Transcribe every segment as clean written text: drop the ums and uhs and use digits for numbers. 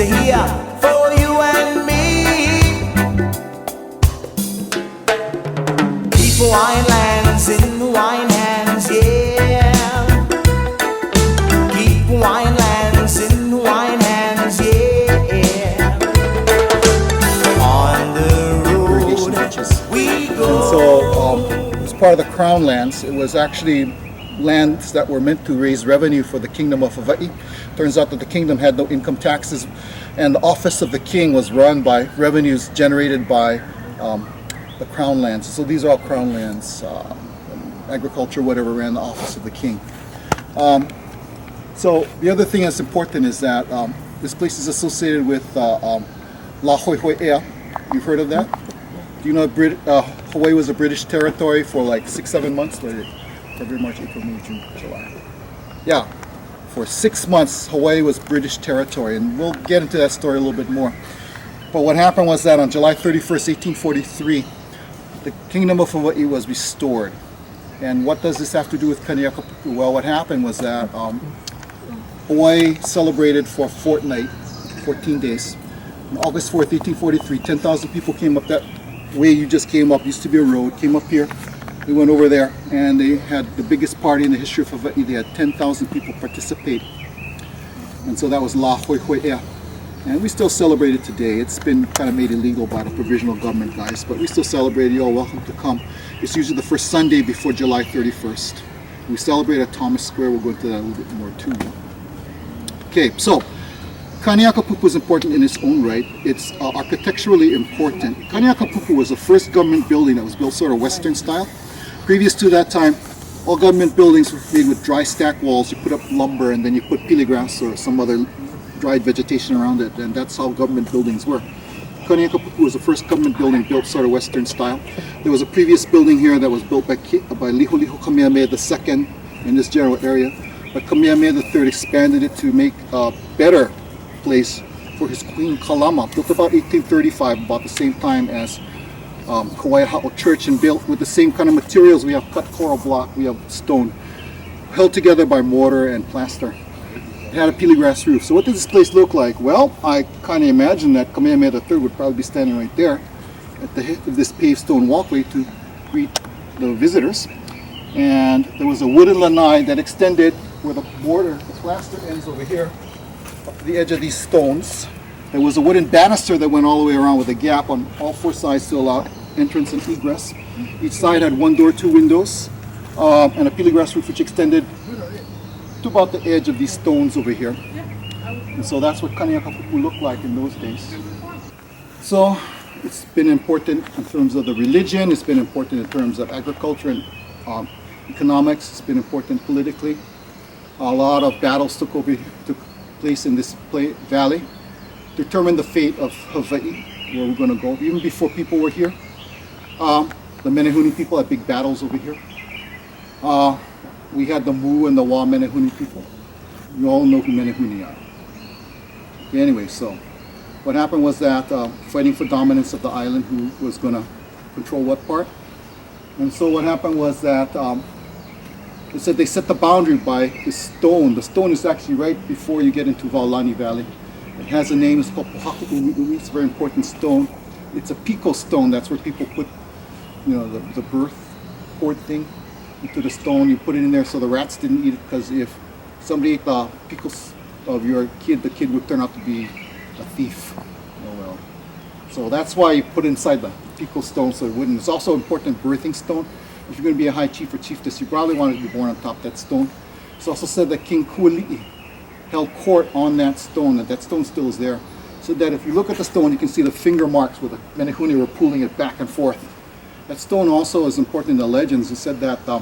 here for you and me. Keep Hawaiian lands in Hawaiian hands, yeah. Keep Hawaiian lands in Hawaiian hands, yeah. On the road we go. And so as part of the Crown lands, it was actually lands that were meant to raise revenue for the Kingdom of Hawaii. Turns out that the kingdom had no income taxes, and the office of the king was run by revenues generated by the Crown lands. So these are all Crown lands. Agriculture, whatever, ran the office of the king. So the other thing that's important is that this place is associated with La Hoihoi'ea. You've heard of that? Do you know Hawaii was a British territory for like 6-7 months? February, March, April, May, June, July. Yeah, for 6 months Hawaii was British territory, and we'll get into that story a little bit more. But what happened was that on July 31st, 1843, the Kingdom of Hawaii was restored. And what does this have to do with Kaniakapupu? Well, what happened was that Hawaii celebrated for a fortnight, 14 days. On August 4th, 1843, 10,000 people came up that way you just came up. Used to be a road, came up here. We went over there, and they had the biggest party in the history of Hawaii. They had 10,000 people participate. And so that was La Hoihoi'ea. And we still celebrate it today. It's been kind of made illegal by the provisional government guys, but we still celebrate it. You're all welcome to come. It's usually the first Sunday before July 31st. We celebrate at Thomas Square. We'll go into that a little bit more too. Okay, so Kaniakapupu is important in its own right. It's architecturally important. Kaniakapupu was the first government building that was built sort of Western style. Previous to that time, all government buildings were made with dry stack walls. You put up lumber and then you put pili grass or some other dried vegetation around it, and that's how government buildings were. Kaniakapupu was the first government building built sort of Western style. There was a previous building here that was built by Liholiho Kamehameha II in this general area, but Kamehameha III expanded it to make a better place for his queen Kalama, built about 1835, about the same time as Kauai Ha'o Church, and built with the same kind of materials. We have cut coral block, we have stone, held together by mortar and plaster. It had a pili grass roof. So what does this place look like? Well, I kind of imagine that Kamehameha III would probably be standing right there at the head of this paved stone walkway to greet the visitors. And there was a wooden lanai that extended where the border, the plaster ends over here, up to the edge of these stones. There was a wooden banister that went all the way around with a gap on all four sides to allow entrance and egress. Each side had one door, two windows, and a pili grass roof which extended to about the edge of these stones over here. And so that's what Kaniakapupu looked like in those days. So it's been important in terms of the religion, it's been important in terms of agriculture and economics, it's been important politically. A lot of battles took place in this valley. Determined the fate of Hawaii, where we're going to go. Even before people were here, the Menehune people had big battles over here. We had the Mu and the Wa Menehune people. You all know who Menehune are. Okay, anyway, so what happened was that fighting for dominance of the island, who was going to control what part. And so what happened was that they said they set the boundary by this stone. The stone is actually right before you get into Waolani Valley. It has a name, it's called Pohaku Umi'umi. It's a very important stone. It's a pico stone. That's where people put, the birth cord thing into the stone. You put it in there so the rats didn't eat it, because if somebody ate the picos of your kid, the kid would turn out to be a thief. Oh well. So that's why you put it inside the pico stone so it wouldn't. It's also an important birthing stone. If you're going to be a high chief or chiefess, you probably wanted to be born on top of that stone. It's also said that King Kuali'i held court on that stone, that stone still is there. So that if you look at the stone, you can see the finger marks where the Menehune were pulling it back and forth. That stone also is important in the legends. It said that the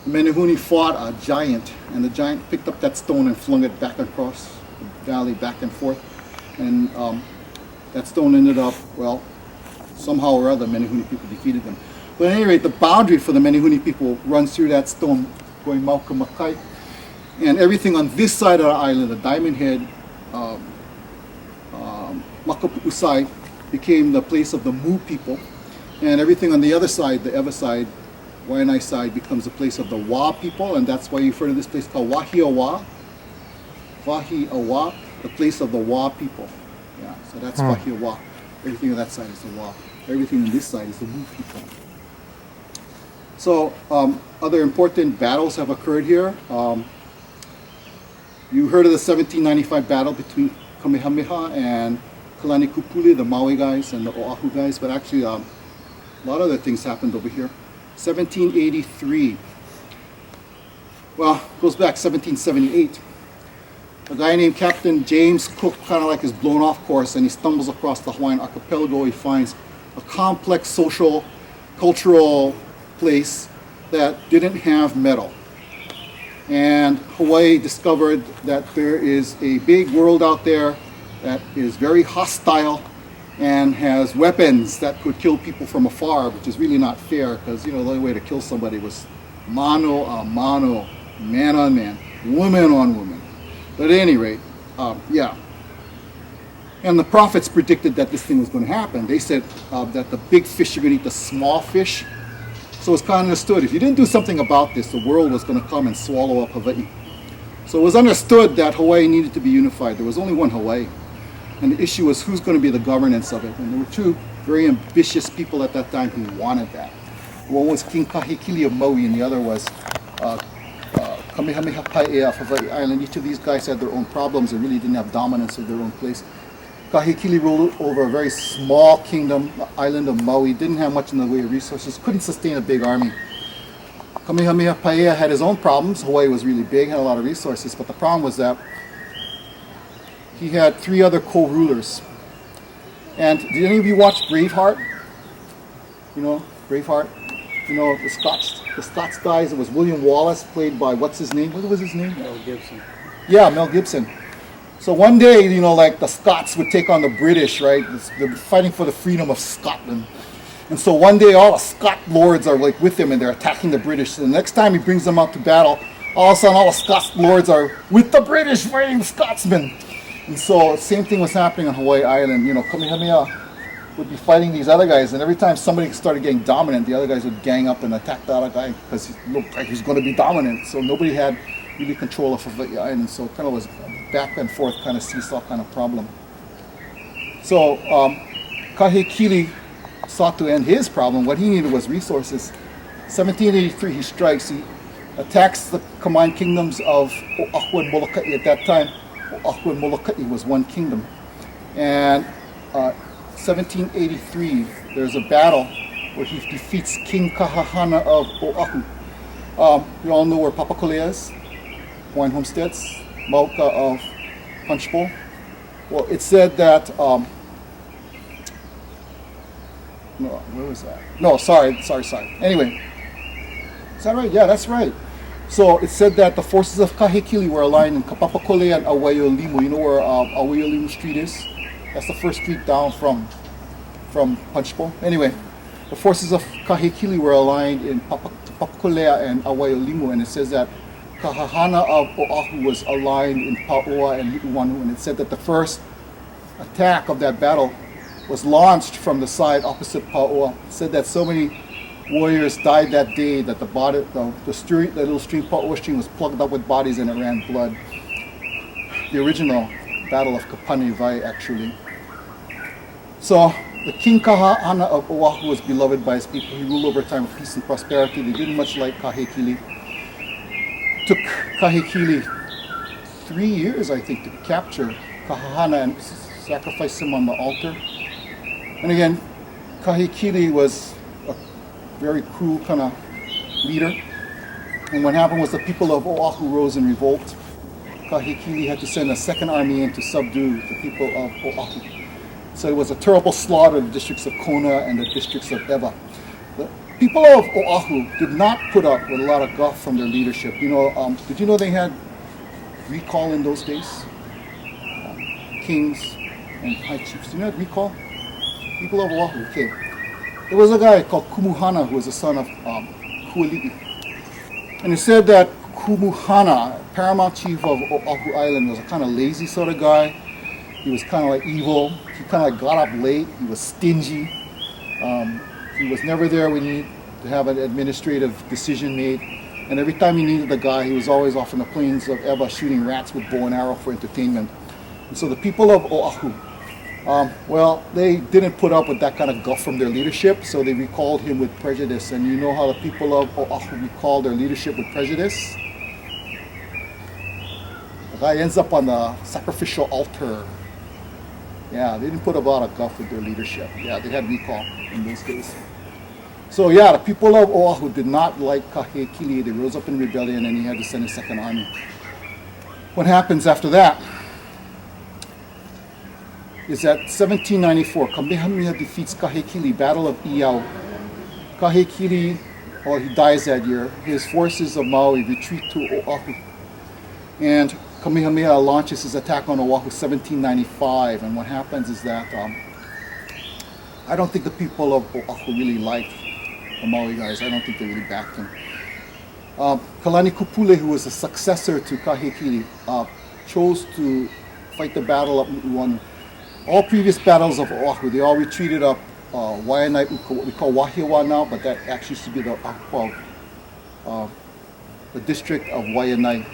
Menehune fought a giant, and the giant picked up that stone and flung it back across the valley, back and forth. And that stone ended up, well, somehow or other, Menehune people defeated them. But at any rate, the boundary for the Menehune people runs through that stone, going Mauka Makai. And everything on this side of the island, the Diamond Head, Makapu'u side, became the place of the Mu people. And everything on the other side, the Ewa side, Waianae side, becomes the place of the Wa people. And that's why you've heard of this place called Wahiawa. Wahiawa. the place of the Wa people. Yeah, so that's Wahiawa. Everything on that side is the Wa. Everything on this side is the Wu people. So other important battles have occurred here. You heard of the 1795 battle between Kamehameha and Kaniakapupu, the Maui guys and the Oahu guys, but actually a lot of other things happened over here. 1783. Well, it goes back 1778. A guy named Captain James Cook kind of like is blown off course, and he stumbles across the Hawaiian archipelago. He finds a complex social, cultural place that didn't have metal. And Hawaii discovered that there is a big world out there that is very hostile and has weapons that could kill people from afar, which is really not fair, because the only way to kill somebody was mano a mano, man on man, woman on woman. But at any rate, yeah. And the prophets predicted that this thing was going to happen. They said that the big fish are going to eat the small fish. So it's kind of understood, if you didn't do something about this, the world was going to come and swallow up Hawaii. So it was understood that Hawaii needed to be unified. There was only one Hawaii. And the issue was who's going to be the governance of it. And there were two very ambitious people at that time who wanted that. One was King Kahekili of Maui, and the other was Kamehameha Paea of Hawaii Island. Each of these guys had their own problems and really didn't have dominance of their own place. Kahekili ruled over a very small kingdom, the island of Maui, didn't have much in the way of resources, couldn't sustain a big army. Kamehameha Paea had his own problems. Hawaii was really big, had a lot of resources, but the problem was that he had three other co-rulers. And did any of you watch Braveheart? Braveheart? The Scots guys, it was William Wallace, played by, what's his name? What was his name? Mel Gibson. Yeah, Mel Gibson. So one day, like the Scots would take on the British, right? They're fighting for the freedom of Scotland. And so one day all the Scot lords are like with him and they're attacking the British. And the next time he brings them out to battle, all of a sudden all the Scots lords are with the British fighting the Scotsmen. And so same thing was happening on Hawaii Island. Kamehameha would be fighting these other guys, and every time somebody started getting dominant, the other guys would gang up and attack the other guy because he looked like he was going to be dominant. So nobody had really control of Hawaii Island. So it kind of was back and forth kind of seesaw kind of problem. So Kahekili sought to end his problem. What he needed was resources. 1783 he strikes. He attacks the combined kingdoms of Oahu and Molokai. At that time, Oahu and Molokai was one kingdom. And 1783 there's a battle where he defeats King Kahahana of Oahu. You all know where Papakolea is? Hawaiian Homesteads, Mauka of Punchbowl. Well, it said that, no, where was that? No, sorry. Anyway, is that right? Yeah, that's right. So it said that the forces of Kahekili were aligned in Kapapakolea and Awaiolimu. You know where Awaiolimu Street is? That's the first street down from Punchbowl. Anyway, the forces of Kahekili were aligned in Papakolea and Awaiolimu, and it says that Kahahana of Oahu was aligned in Paoa and Li'uanu, and it said that the first attack of that battle was launched from the side opposite Paoa. It said that so many warriors died that day that the little stream, Paoa stream, was plugged up with bodies and it ran blood. The original Battle of Kapanewai, actually. So the King Kahahana of Oahu was beloved by his people. He ruled over a time of peace and prosperity. They didn't much like Kahekili. Took Kahekili 3 years, I think, to capture Kahahana and sacrifice him on the altar. And again, Kahekili was a very cruel kind of leader. And what happened was the people of Oahu rose in revolt. Kahekili had to send a second army in to subdue the people of Oahu. So it was a terrible slaughter of the districts of Kona and the districts of Ewa. The people of Oahu did not put up with a lot of guff from their leadership. Did you know they had recall in those days? Kings and high chiefs. Do you know what recall? People of Oahu, okay. There was a guy called Kumuhana who was the son of Kuali'i. And it said that Kumuhana, paramount chief of Oahu Island, was a kind of lazy sort of guy. He was kind of like evil. He kind of like got up late. He was stingy. He was never there when you needed to have an administrative decision made. And every time he needed a guy, he was always off in the plains of Ewa shooting rats with bow and arrow for entertainment. And so the people of Oahu, well, they didn't put up with that kind of guff from their leadership, so they recalled him with prejudice. And you know how the people of Oahu recall their leadership with prejudice? The guy ends up on the sacrificial altar. Yeah, they didn't put a lot of guff with their leadership. Yeah, they had recall in those days. So yeah, the people of Oahu did not like Kahekili. They rose up in rebellion and he had to send his second army. What happens after that is that 1794, Kamehameha defeats Kahekili, Battle of Iao. Kahekili, well, he dies that year. His forces of Maui retreat to Oahu. And Kamehameha launches his attack on Oahu 1795. And what happens is that I don't think the people of Oahu really liked the Maui guys. I don't think they really backed him. Kaniakapupu, who was the successor to Kahekili, chose to fight the battle of U'uanu. All previous battles of Oahu, they all retreated up Waianae Uka, what we call Wahiawa now, but that actually used to be the district of Waianae.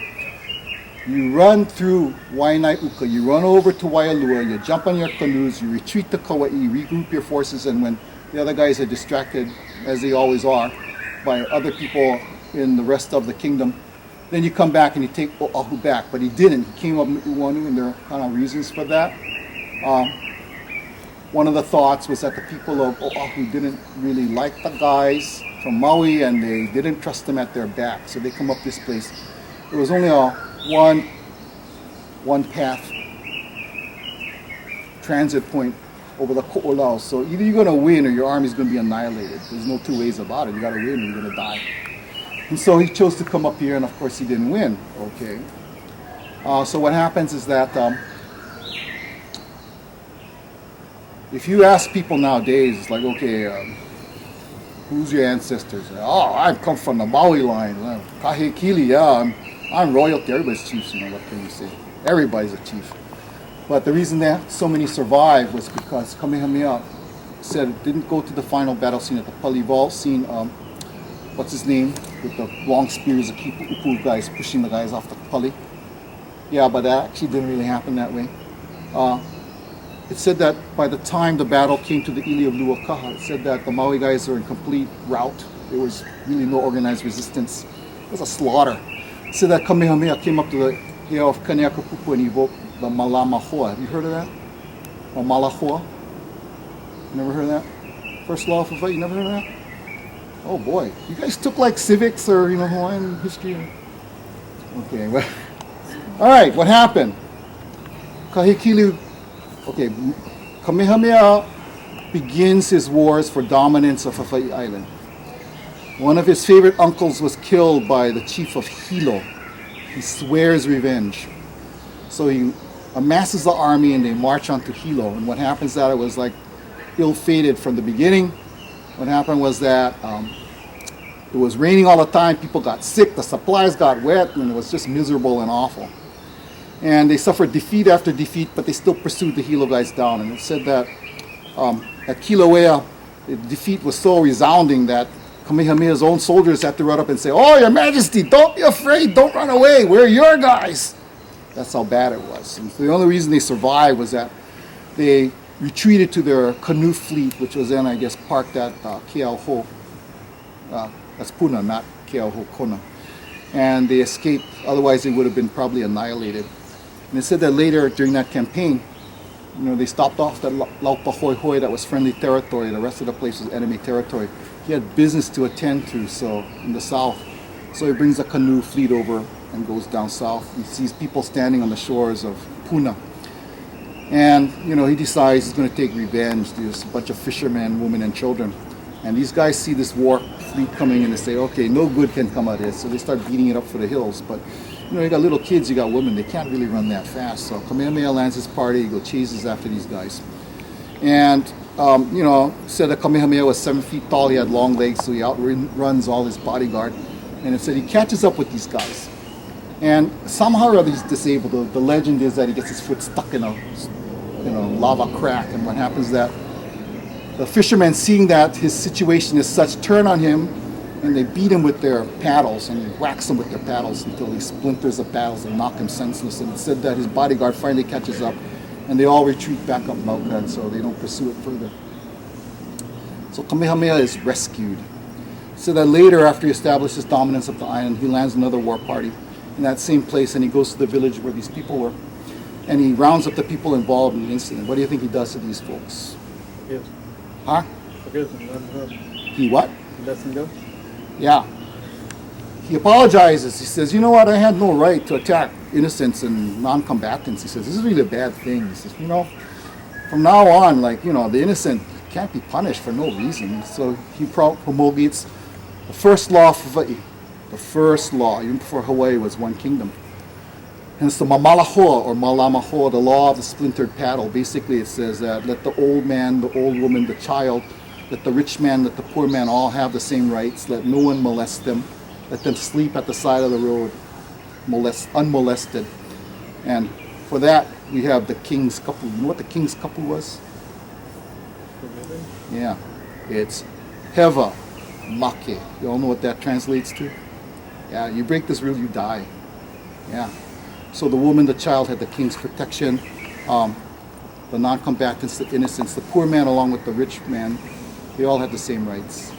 You run through Waianae Uka, you run over to Waialua, you jump on your canoes, you retreat to Kauai, regroup your forces, and when the other guys are distracted, as they always are, by other people in the rest of the kingdom, then you come back and you take Oahu back. But he didn't. He came up with U'uanu, and there are kind of reasons for that. One of the thoughts was that the people of Oahu didn't really like the guys from Maui, and they didn't trust them at their back. So they come up this place. There was only a one path transit point over the Ko'olau. So either you're going to win or your army's going to be annihilated. There's no two ways about it. You got to win or you're going to die. And so he chose to come up here, and of course he didn't win. Okay. So what happens is that if you ask people nowadays, it's like, okay, who's your ancestors? Oh, I come from the Maui line. Kahekili, yeah, I'm royalty. Everybody's chiefs, you know, what can you say? Everybody's a chief. But the reason that so many survived was because Kamehameha said it didn't go to the final battle scene at the Pali Vault scene. What's his name? With the long spears, the Kipu guys pushing the guys off the Pali. Yeah, but that actually didn't really happen that way. It said that by the time the battle came to the Ili of Luakaha, it said that the Maui guys were in complete rout. There was really no organized resistance. It was a slaughter. It said that Kamehameha came up to the hill of Kaniakapupu and evoked the Malamahoa. Have you heard of that? Or Malahoa? Never heard of that? First law of Hawaii, you never heard of that? Oh boy, you guys took like civics or, you know, Hawaiian history? Okay, well, all right, what happened? Kahekili, okay, Kamehameha begins his wars for dominance of Hawaii Island. One of his favorite uncles was killed by the chief of Hilo. He swears revenge. So he amasses the army and they march onto Hilo. And what happens is that it was like ill-fated from the beginning. What happened was that it was raining all the time, people got sick, the supplies got wet, and it was just miserable and awful. And they suffered defeat after defeat, but they still pursued the Hilo guys down. And it said that at Kilauea, the defeat was so resounding that Kamehameha's own soldiers had to run up and say, "Oh, Your Majesty, don't be afraid, don't run away, we're your guys." That's how bad it was. And the only reason they survived was that they retreated to their canoe fleet, which was then, I guess, parked at Keauho. That's Puna, not Keauho, Kona. And they escaped, otherwise they would have been probably annihilated. And it said that later during that campaign, you know, they stopped off the Laupa Hoi Hoi, that was friendly territory. The rest of the place was enemy territory. He had business to attend to, so in the south. So he brings a canoe fleet over and goes down south. He sees people standing on the shores of Puna. And, you know, he decides he's going to take revenge. There's a bunch of fishermen, women, and children. And these guys see this war fleet coming in and say, okay, no good can come out of this. So they start beating it up for the hills. But, you know, you got little kids, you got women. They can't really run that fast. So Kamehameha lands his party. He chases after these guys. And, you know, said that Kamehameha was 7 feet tall. He had long legs, so he outruns all his bodyguard. And it said he catches up with these guys. And somehow or other he's disabled. The legend is that he gets his foot stuck in a lava crack. And what happens is that the fishermen, seeing that his situation is such, turn on him and they beat him with their paddles, and he whacks him with their paddles until he splinters the paddles and knock him senseless. And it said that his bodyguard finally catches up, and they all retreat back up Mauka, and so they don't pursue it further. So Kamehameha is rescued. So that later, after he establishes dominance of the island, he lands another war party in that same place, and he goes to the village where these people were, and he rounds up the people involved in the incident. What do you think he does to these folks? Yes. Huh? Forgive them. Let them go. He what? Let them go. Yeah. He apologizes. He says, you know what, I had no right to attack innocents and non-combatants. He says, this is really a bad thing. He says, you know, from now on, like, you know, the innocent can't be punished for no reason. So he promulgates the first law of Hawaii. The first law, even before Hawaii was one kingdom. Hence the mamalahoa or malamahoa, the law of the splintered paddle. Basically it says that let the old man, the old woman, the child, let the rich man, let the poor man all have the same rights. Let no one molest them. Let them sleep at the side of the road, unmolested. And for that, we have the king's kapu. You know what the king's kapu was? Yeah, it's heva make. You all know what that translates to? Yeah, you break this rule, you die. Yeah. So the woman, the child had the king's protection. The non-combatants, the innocents, the poor man along with the rich man, they all had the same rights.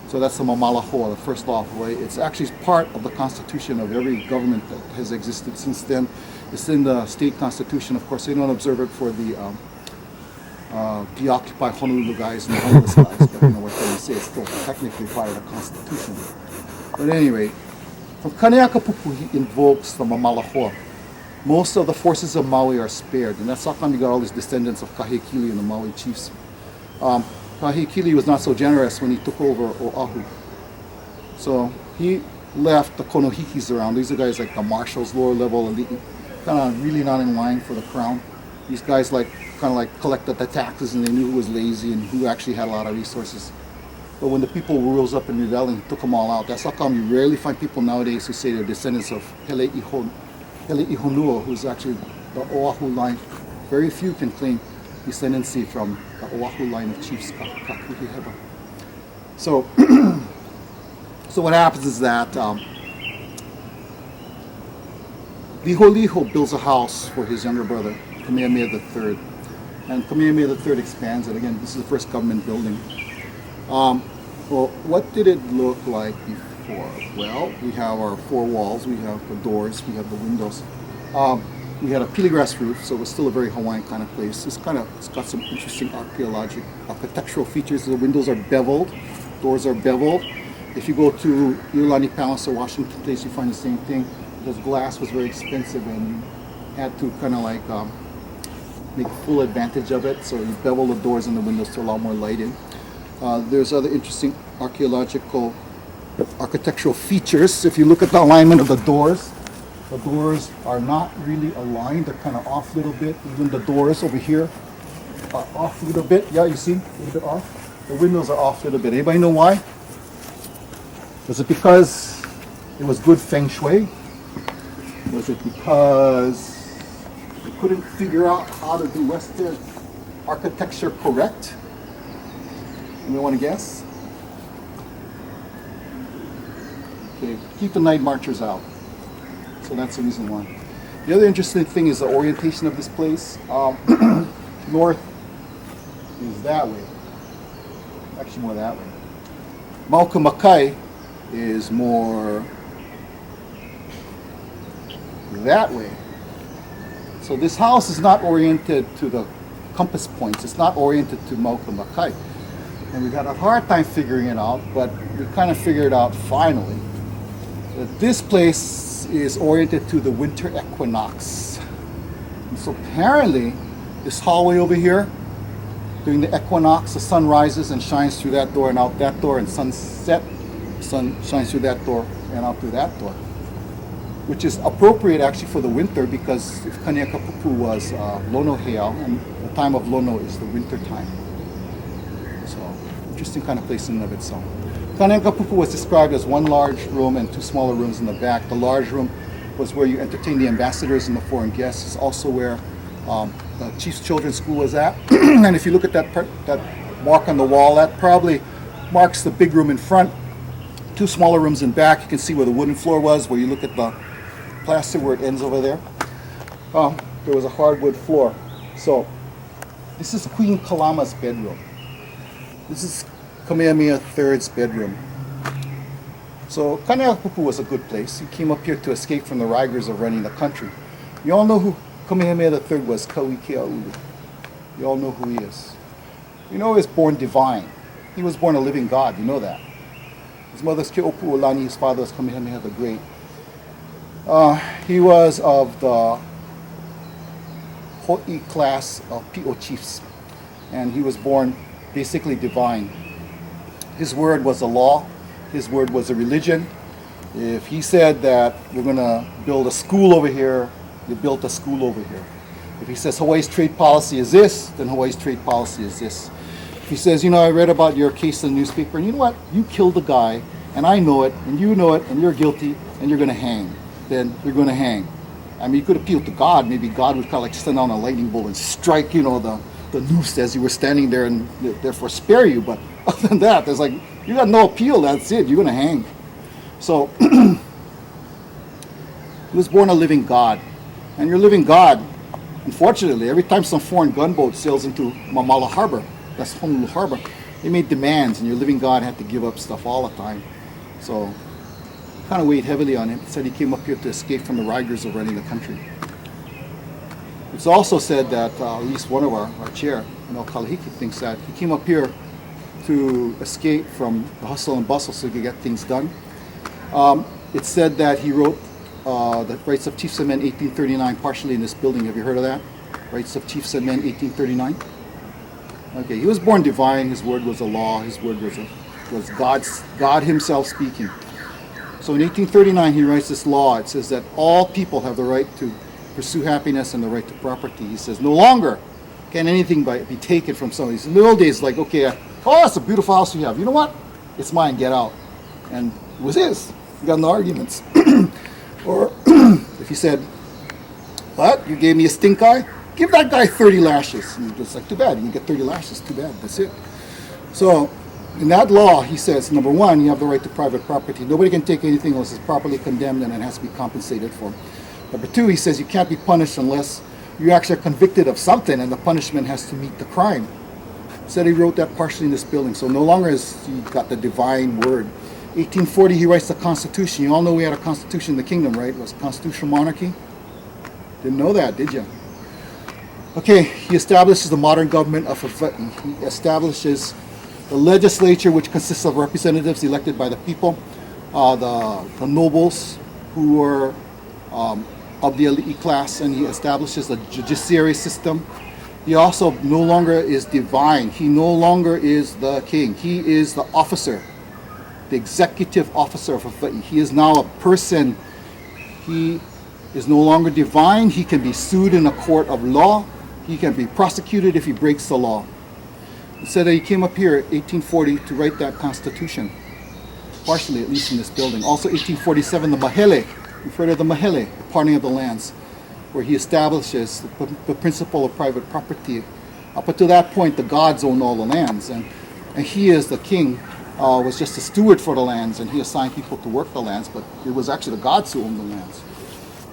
So that's the mamalahoa, the first law of Hawaii. It's actually part of the constitution of every government that has existed since then. It's in the state constitution. Of course, they don't observe it for the Occupy Honolulu guys and the homeless guys, but you know what they say, it's still technically part of the constitution. But at any rate, from Kaniakapupu, he invokes the mamalahoa. Most of the forces of Maui are spared, and that's how come you got all these descendants of Kahekili and the Maui chiefs. Kahekili was not so generous when he took over Oahu. So he left the konohikis around. These are guys like the marshals, lower level elite, kind of really not in line for the crown. These guys kind of collected the taxes, and they knew who was lazy and who actually had a lot of resources. But when the people rose up in rebellion, he took them all out. That's how come you rarely find people nowadays who say they're descendants of Hele'ihonua, who's actually the Oahu line. Very few can claim descendancy from the Oahu line of chiefs, Kakuhiheba. So, so what happens is that Liho builds a house for his younger brother, Kamehameha III. And Kamehameha III expands it. Again, this is the first government building. Well, what did it look like before? Well, we have our four walls, we have the doors, we have the windows. We had a pili grass roof, so it was still a very Hawaiian kind of place. It's got some interesting architectural features. The windows are beveled, doors are beveled. If you go to Iolani Palace or Washington Place, you find the same thing. Because glass was very expensive, and you had to kind of like make full advantage of it. So you bevel the doors and the windows to allow more light in. There's other interesting architectural features. If you look at the alignment of the doors are not really aligned. They're kind of off a little bit. Even the doors over here are off a little bit. Yeah, you see? A little bit off. The windows are off a little bit. Anybody know why? Was it because it was good feng shui? Was it because they couldn't figure out how to do Western architecture correct? Anybody want to guess? Okay, keep the night marchers out. So that's the reason why. The other interesting thing is the orientation of this place. North is that way. Actually more that way. Mauka Makai is more that way. So this house is not oriented to the compass points. It's not oriented to Mauka Makai. And we had a hard time figuring it out, but we kind of figured out finally that this place is oriented to the winter equinox. And so apparently, this hallway over here, during the equinox, the sun rises and shines through that door and out that door, and sunset, the sun shines through that door and out through that door. Which is appropriate actually for the winter, because if Kaniakapupu was Lono Heiau, and the time of Lono is the winter time. So, interesting kind of place in and of itself. Kaniakapupu was described as one large room and two smaller rooms in the back. The large room was where you entertain the ambassadors and the foreign guests. It's also where the Chief's Children's School was at. And if you look at that mark on the wall, that probably marks the big room in front. two smaller rooms in back. You can see where the wooden floor was, where you look at the plaster where it ends over there. There was a hardwood floor. So this is Queen Kalama's bedroom. This is Kamehameha III's bedroom. So Kaniakapupu was a good place. He came up here to escape from the rigors of running the country. You all know who Kamehameha III was, Kauikeaulu. You all know who he is. You know he was born divine. He was born a living God, you know that. His mother's Keopuolani, his father was Kamehameha the Great. He was of the Ho'i class of Pio chiefs, and he was born basically divine. His word was a law. His word was a religion. If he said that we're going to build a school over here, they built a school over here. If he says Hawaii's trade policy is this, then Hawaii's trade policy is this. If he says, you know, I read about your case in the newspaper, and you know what? You killed a guy, and I know it, and you know it, and you're guilty, and you're going to hang. Then you're going to hang. I mean, you could appeal to God. Maybe God would kind of like send down a lightning bolt and strike, you know, the noose as you were standing there and therefore spare you. But other than that, there's like, you got no appeal, that's it, you're going to hang. So, he was born a living God. And your living God, unfortunately, every time some foreign gunboat sails into Mamala Harbor, that's Honolulu Harbor, they made demands, and your living God had to give up stuff all the time. So, kind of weighed heavily on him. He said he came up here to escape from the rigors of running the country. It's also said that at least one of our chair, Kalahiki, thinks that he came up here to escape from the hustle and bustle so he could get things done. It's said that he wrote the Rights of Chiefs and Men 1839 partially in this building. Have you heard of that? Rights of Chiefs and Men 1839? Okay, he was born divine. His word was a law. His word was God himself speaking. So in 1839 he writes this law. It says that all people have the right to pursue happiness and the right to property. He says no longer can anything be taken from somebody. In the old days, like, okay, oh, it's a beautiful house you have. You know what? It's mine, get out. And it was his. We got into arguments. Or if he said, what? You gave me a stink eye? Give that guy 30 lashes. And it's like, too bad. You can get 30 lashes. Too bad. That's it. So in that law, he says, number one, you have the right to private property. Nobody can take anything unless it's properly condemned and it has to be compensated for. Number two, he says you can't be punished unless you actually are convicted of something and the punishment has to meet the crime. Said he wrote that partially in this building. So no longer has he got the divine word. 1840, he writes the Constitution. You all know we had a constitution in the kingdom, right? It was a constitutional monarchy. Didn't know that, did you? Okay, he establishes the modern government of Hawaii. He establishes the legislature, which consists of representatives elected by the people, the nobles who were of the elite class, and he establishes a judiciary system. He also no longer is divine. He no longer is the king. He is the officer, the executive officer of Hawaii. He is now a person. He is no longer divine. He can be sued in a court of law. He can be prosecuted if he breaks the law. It said that he came up here in 1840 to write that constitution, partially at least in this building. Also 1847, the Mahele. You've heard of the Mahele, the parting of the lands, where he establishes the principle of private property. Up until that point, the gods owned all the lands, and he as the king was just a steward for the lands, and he assigned people to work the lands, but it was actually the gods who owned the lands.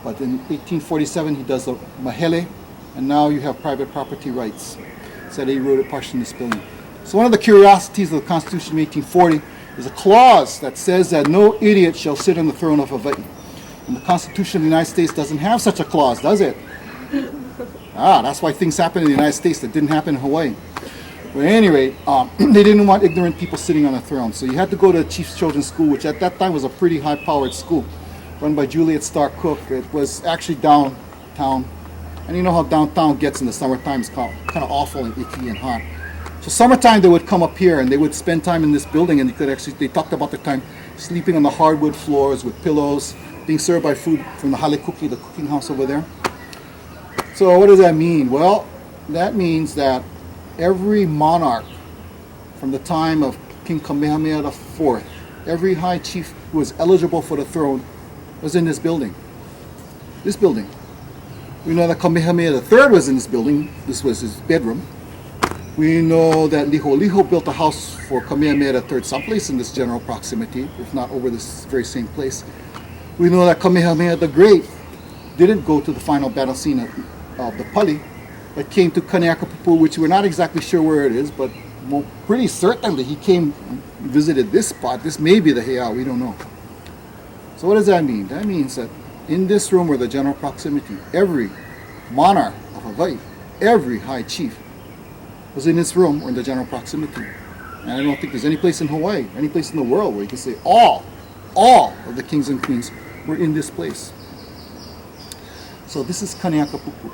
But in 1847, he does the Mahele, and now you have private property rights. Said he wrote it partially in this building. So one of the curiosities of the Constitution of 1840 is a clause that says that no idiot shall sit on the throne of Hawaii. And the Constitution of the United States doesn't have such a clause, does it? That's why things happen in the United States that didn't happen in Hawaii. But at any rate, they didn't want ignorant people sitting on the throne. So you had to go to Chief's Children's School, which at that time was a pretty high-powered school, run by Juliet Starr Cook. It was actually downtown. And you know how downtown gets in the summertime. It's kind of awful and icky and hot. So summertime, they would come up here and they would spend time in this building, and they talked about their time sleeping on the hardwood floors with pillows, being served by food from the halekuki, the cooking house over there. So what does that mean? Well, that means that every monarch from the time of King Kamehameha IV, every high chief who was eligible for the throne was in this building. This building. We know that Kamehameha III was in this building. This was his bedroom. We know that Liho built a house for Kamehameha III someplace in this general proximity, if not over this very same place. We know that Kamehameha the Great didn't go to the final battle scene of the Pali, but came to Kaniakapupu, which we're not exactly sure where it is, but pretty certainly he came and visited this spot. This may be the heiau, we don't know. So what does that mean? That means that in this room, or the general proximity, every monarch of Hawaii, every high chief was in this room or in the general proximity. And I don't think there's any place in Hawaii, any place in the world where you can say all of the kings and queens were in this place. So this is Kaniakapupu.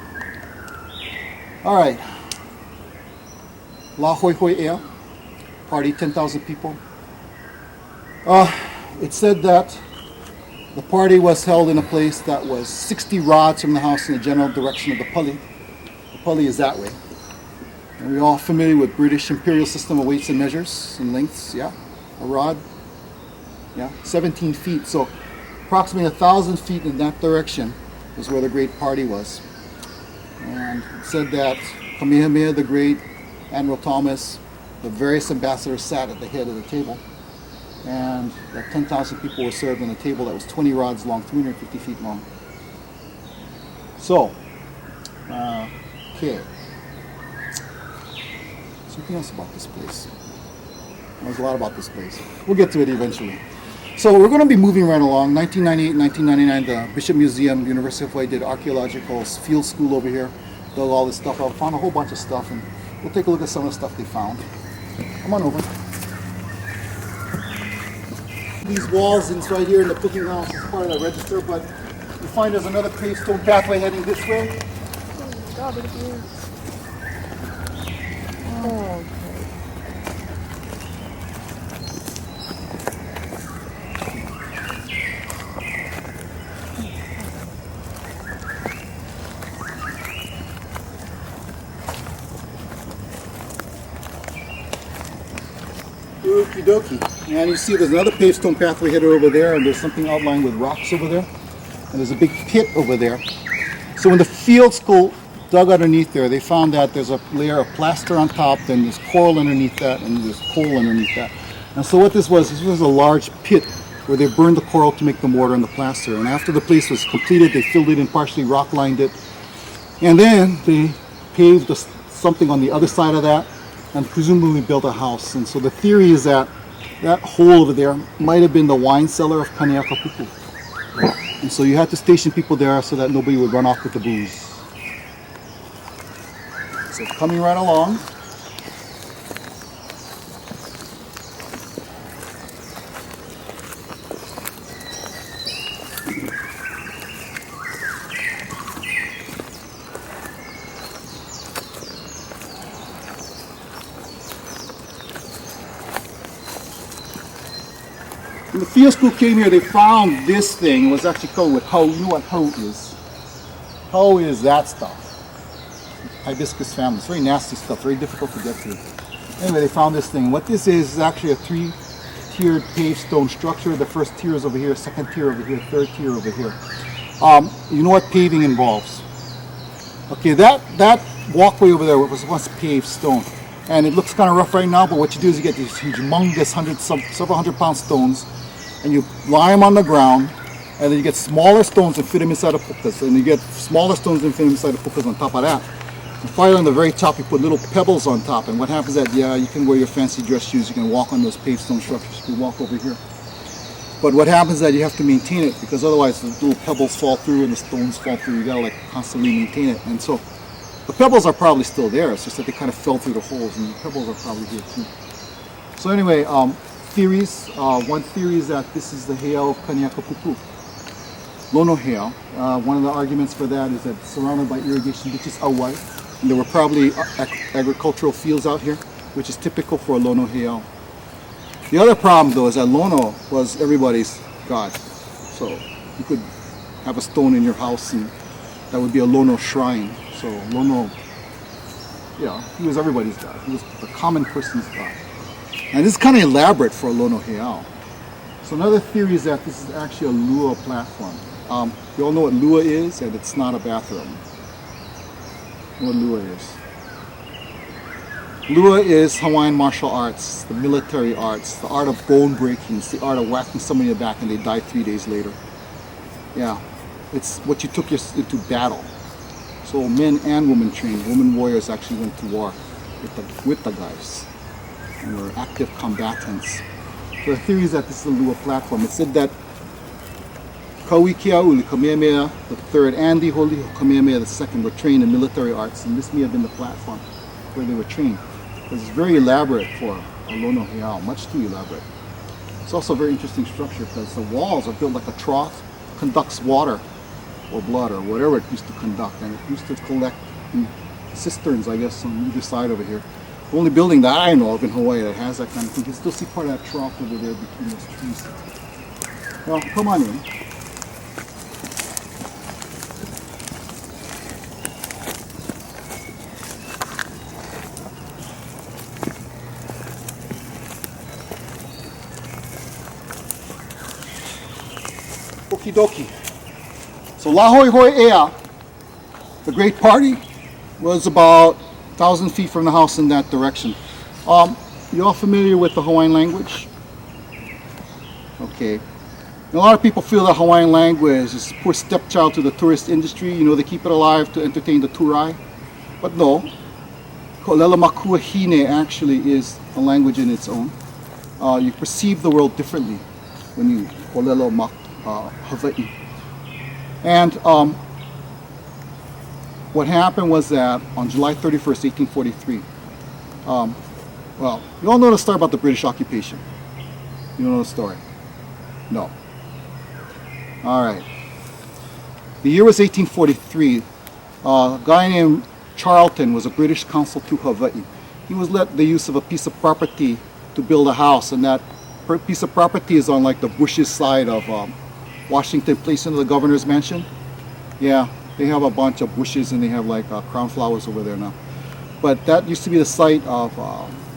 All right. La Hoi Hoi Ea, party, 10,000 people. It said that the party was held in a place that was 60 rods from the house in the general direction of the Pali. The Pali is that way. And we're all familiar with British imperial system of weights and measures and lengths, yeah? A rod, yeah, 17 feet. So approximately 1,000 feet in that direction is where the great party was. And it said that Kamehameha the Great, Admiral Thomas, the various ambassadors sat at the head of the table. And that 10,000 people were served on a table that was 20 rods long, 350 feet long. So, okay. Something else about this place. There's a lot about this place. We'll get to it eventually. So we're going to be moving right along. 1998, 1999, the Bishop Museum, University of Hawaii did Archaeological field school over here. Dug all this stuff out, found a whole bunch of stuff, and we'll take a look at some of the stuff they found. Come on over. These walls right here in the cooking house is part of the register, but you find there's another paved stone pathway heading this way. Oh, Okie dokie. And you see there's another paved stone pathway headed over there, and there's something outlined with rocks over there. And there's a big pit over there. So when the field school dug underneath there, they found that there's a layer of plaster on top, then there's coral underneath that, and there's coal underneath that. And so what this was a large pit where they burned the coral to make the mortar and the plaster. And after the place was completed, they filled it in, partially rock lined it. And then they paved something on the other side of that, and presumably built a house. And so the theory is that that hole over there might have been the wine cellar of Kaniakapupu. And so you had to station people there so that nobody would run off with the booze. So coming right along. When the field school came here, they found this thing. It was actually covered with hau. You know what hau is? Hau is that stuff. Hibiscus family. It's very nasty stuff, very difficult to get to. Anyway, they found this thing. What this is actually a three-tiered paved stone structure. The first tier is over here, second tier over here, third tier over here. You know what paving involves? Okay, that walkway over there was once paved stone. And it looks kind of rough right now, but what you do is you get these humongous several hundred pound stones, and you lie them on the ground, and then you get smaller stones and fit them inside of pukas, and you get smaller stones and fit them inside of pukas on top of that. And finally on the very top you put little pebbles on top, and what happens is that, yeah, you can wear your fancy dress shoes, you can walk on those paved stone structures, you can walk over here. But what happens is that you have to maintain it, because otherwise the little pebbles fall through and the stones fall through, you gotta like constantly maintain it. And so the pebbles are probably still there, it's just that they kind of fell through the holes, and the pebbles are probably here too. So anyway, theories. One theory is that this is the heiau of Kaniakapupu. Lono heiau. One of the arguments for that is that it's surrounded by irrigation ditches awai, and there were probably agricultural fields out here, which is typical for a Lono heiau. The other problem though is that Lono was everybody's god. So you could have a stone in your house and that would be a Lono shrine. So Lono, yeah, he was everybody's god. He was the common person's god. And this is kind of elaborate for a Lono heiau. So another theory is that this is actually a lua platform. You all know what lua is, and it's not a bathroom. You know what lua is? Lua is Hawaiian martial arts, the military arts, the art of bone breaking, it's the art of whacking somebody in the back and they die 3 days later. Yeah, it's what you took into battle. So men and women trained. Women warriors actually went to war with the guys and were active combatants. So the theory is that this is a Lua platform. It said that Kauikeaʻu Kamehameha III and the Holy Kamehameha II were trained in military arts, and this may have been the platform where they were trained. Because it's very elaborate for a lono heiau, much too elaborate. It's also a very interesting structure because the walls are built like a trough, conducts water or blood or whatever it used to conduct, and it used to collect in cisterns, I guess, on either side over here. The only building that I know of in Hawaii that has that kind of thing. You can still see part of that trough over there between those trees. Well, come on in. Okie dokie. So La Hoi Hoi Ea, the great party, was about 1,000 feet from the house in that direction. You all familiar with the Hawaiian language? Okay. A lot of people feel that Hawaiian language is a poor stepchild to the tourist industry. You know, they keep it alive to entertain the turai. But no, Kolelo Makua Hine actually is a language in its own. You perceive the world differently when you Kolelo Hawaii. And what happened was that on July 31st, 1843, well, you all know the story about the British occupation. You know the story? No. All right. The year was 1843. A guy named Charlton was a British consul to Hawaii. He was let the use of a piece of property to build a house, and that piece of property is on like the bushes side of Washington Place in the governor's mansion. Yeah, they have a bunch of bushes and they have like crown flowers over there now. But that used to be the site of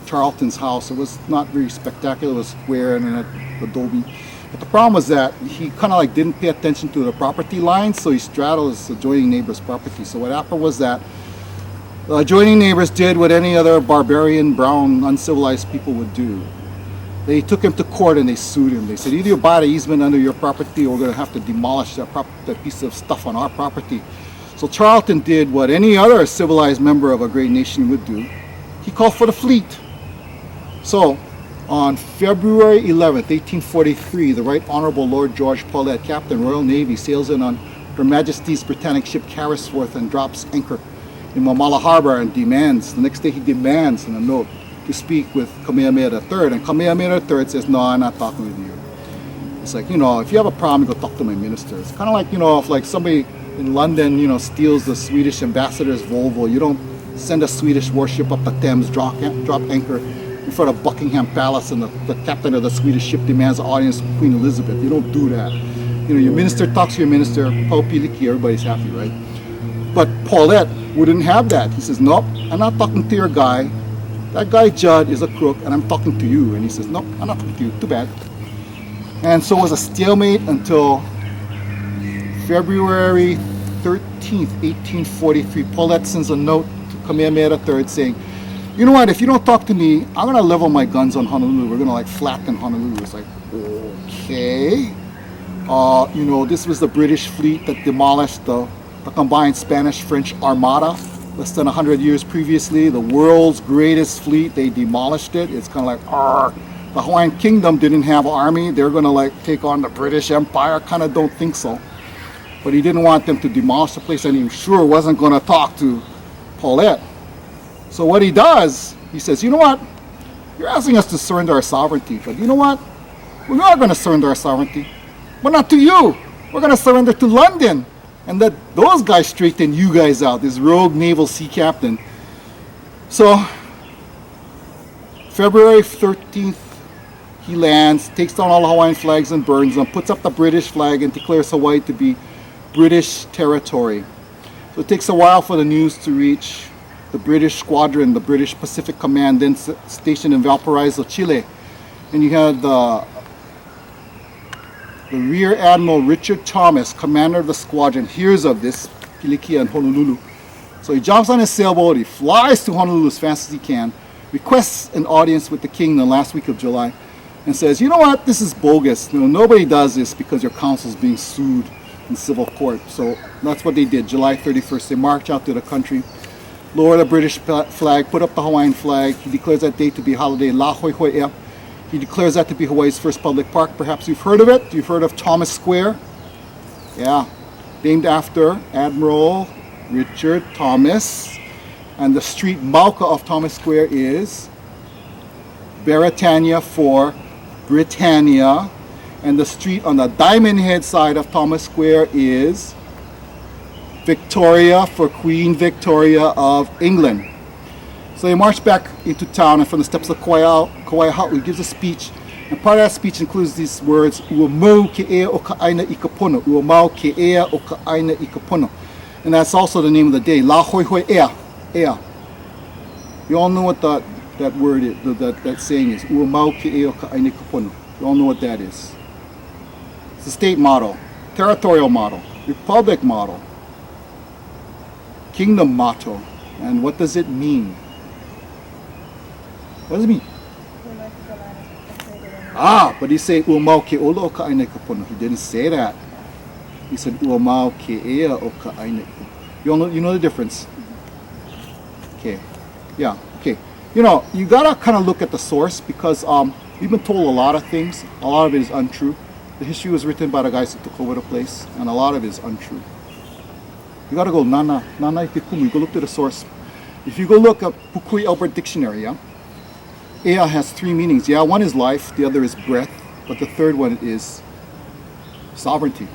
Charlton's house. It was not very spectacular. It was square and it had adobe. But the problem was that he kind of like didn't pay attention to the property lines, so he straddled his adjoining neighbor's property. So what happened was that the adjoining neighbors did what any other barbarian, brown, uncivilized people would do. They took him to court and they sued him. They said, either you buy the easement under your property or we're going to have to demolish that piece of stuff on our property. So Charlton did what any other civilized member of a great nation would do. He called for the fleet. So on February 11th, 1843, the Right Honorable Lord George Paulet, Captain Royal Navy, sails in on Her Majesty's Britannic ship Carisforth and drops anchor in Mamala Harbor and demands, the next day he demands in a note, to speak with Kamehameha III. And Kamehameha III says, no, I'm not talking with you. It's like, you know, if you have a problem, go talk to my minister. It's kind of like, you know, if like somebody in London, you know, steals the Swedish ambassador's Volvo, you don't send a Swedish warship up the Thames, drop anchor in front of Buckingham Palace, and the captain of the Swedish ship demands an audience with Queen Elizabeth. You don't do that. You know, your minister talks to your minister, Paupiliki, everybody's happy, right? But Paulet wouldn't have that. He says, nope, I'm not talking to your guy. That guy Judd is a crook and I'm talking to you. And he says, nope, I'm not talking to you, too bad. And so it was a stalemate until February 13th, 1843. Paulet sends a note to Kamehameha III saying, you know what, if you don't talk to me, I'm going to level my guns on Honolulu. We're going to like flatten Honolulu. It's like, okay. You know, this was the British fleet that demolished the combined Spanish-French Armada less than 100 years previously. The world's greatest fleet, they demolished it. It's kind of like, argh. The Hawaiian Kingdom didn't have an army. They're going to like take on the British Empire. Kind of don't think so. But he didn't want them to demolish the place, and he sure wasn't going to talk to Paulet. So what he does, he says, you know what? You're asking us to surrender our sovereignty, but you know what? We're not going to surrender our sovereignty. But not to you. We're going to surrender to London. And let those guys straighten you guys out, this rogue naval sea captain. So, February 13th, he lands, takes down all the Hawaiian flags and burns them, puts up the British flag and declares Hawaii to be British territory. So it takes a while for the news to reach the British squadron, the British Pacific Command, then stationed in Valparaiso, Chile. And you had the Rear Admiral Richard Thomas, commander of the squadron, hears of this Pilikia in Honolulu. So he jumps on his sailboat, he flies to Honolulu as fast as he can, requests an audience with the king in the last week of July and says, you know what, this is bogus. You know, nobody does this because your council is being sued in civil court. So that's what they did. July 31st, they march out to the country, lower the British flag, put up the Hawaiian flag. He declares that day to be a holiday, La Hoi Hoi Ea. He declares that to be Hawaii's first public park. Perhaps you've heard of it. You've heard of Thomas Square? Yeah, named after Admiral Richard Thomas. And the street Mauka of Thomas Square is Britannia for Britannia. And the street on the Diamond Head side of Thomas Square is Victoria for Queen Victoria of England. So he marched back into town, and from the steps of Kauai he gives a speech. And part of that speech includes these words, Ua mau ke ea o ka aina I ka pono. Ua mau ke ea o ka aina I ka pono. And that's also the name of the day, La Hoi Hoi Ea. Ea. You all know what that word is, that saying is. Ua mau ke ea o ka aina I ka pono. You all know what that is. It's a state motto, territorial motto, republic motto, kingdom motto. And what does it mean? What does it mean? Ah, but he said ua mau ke ola o ka aina I ka pono. He didn't say that. He said ua mau ke ea o ka aina I ka pono. You know the difference? Okay. Yeah, okay. You know, you gotta kind of look at the source, because we've been told a lot of things. A lot of it is untrue. The history was written by the guys who took over the place, and a lot of it is untrue. You gotta go nana I ke kumu. Go look to the source. If you go look at Pukui Albert Dictionary, yeah, Ea has three meanings. Yeah, one is life, the other is breath, but the third one is sovereignty.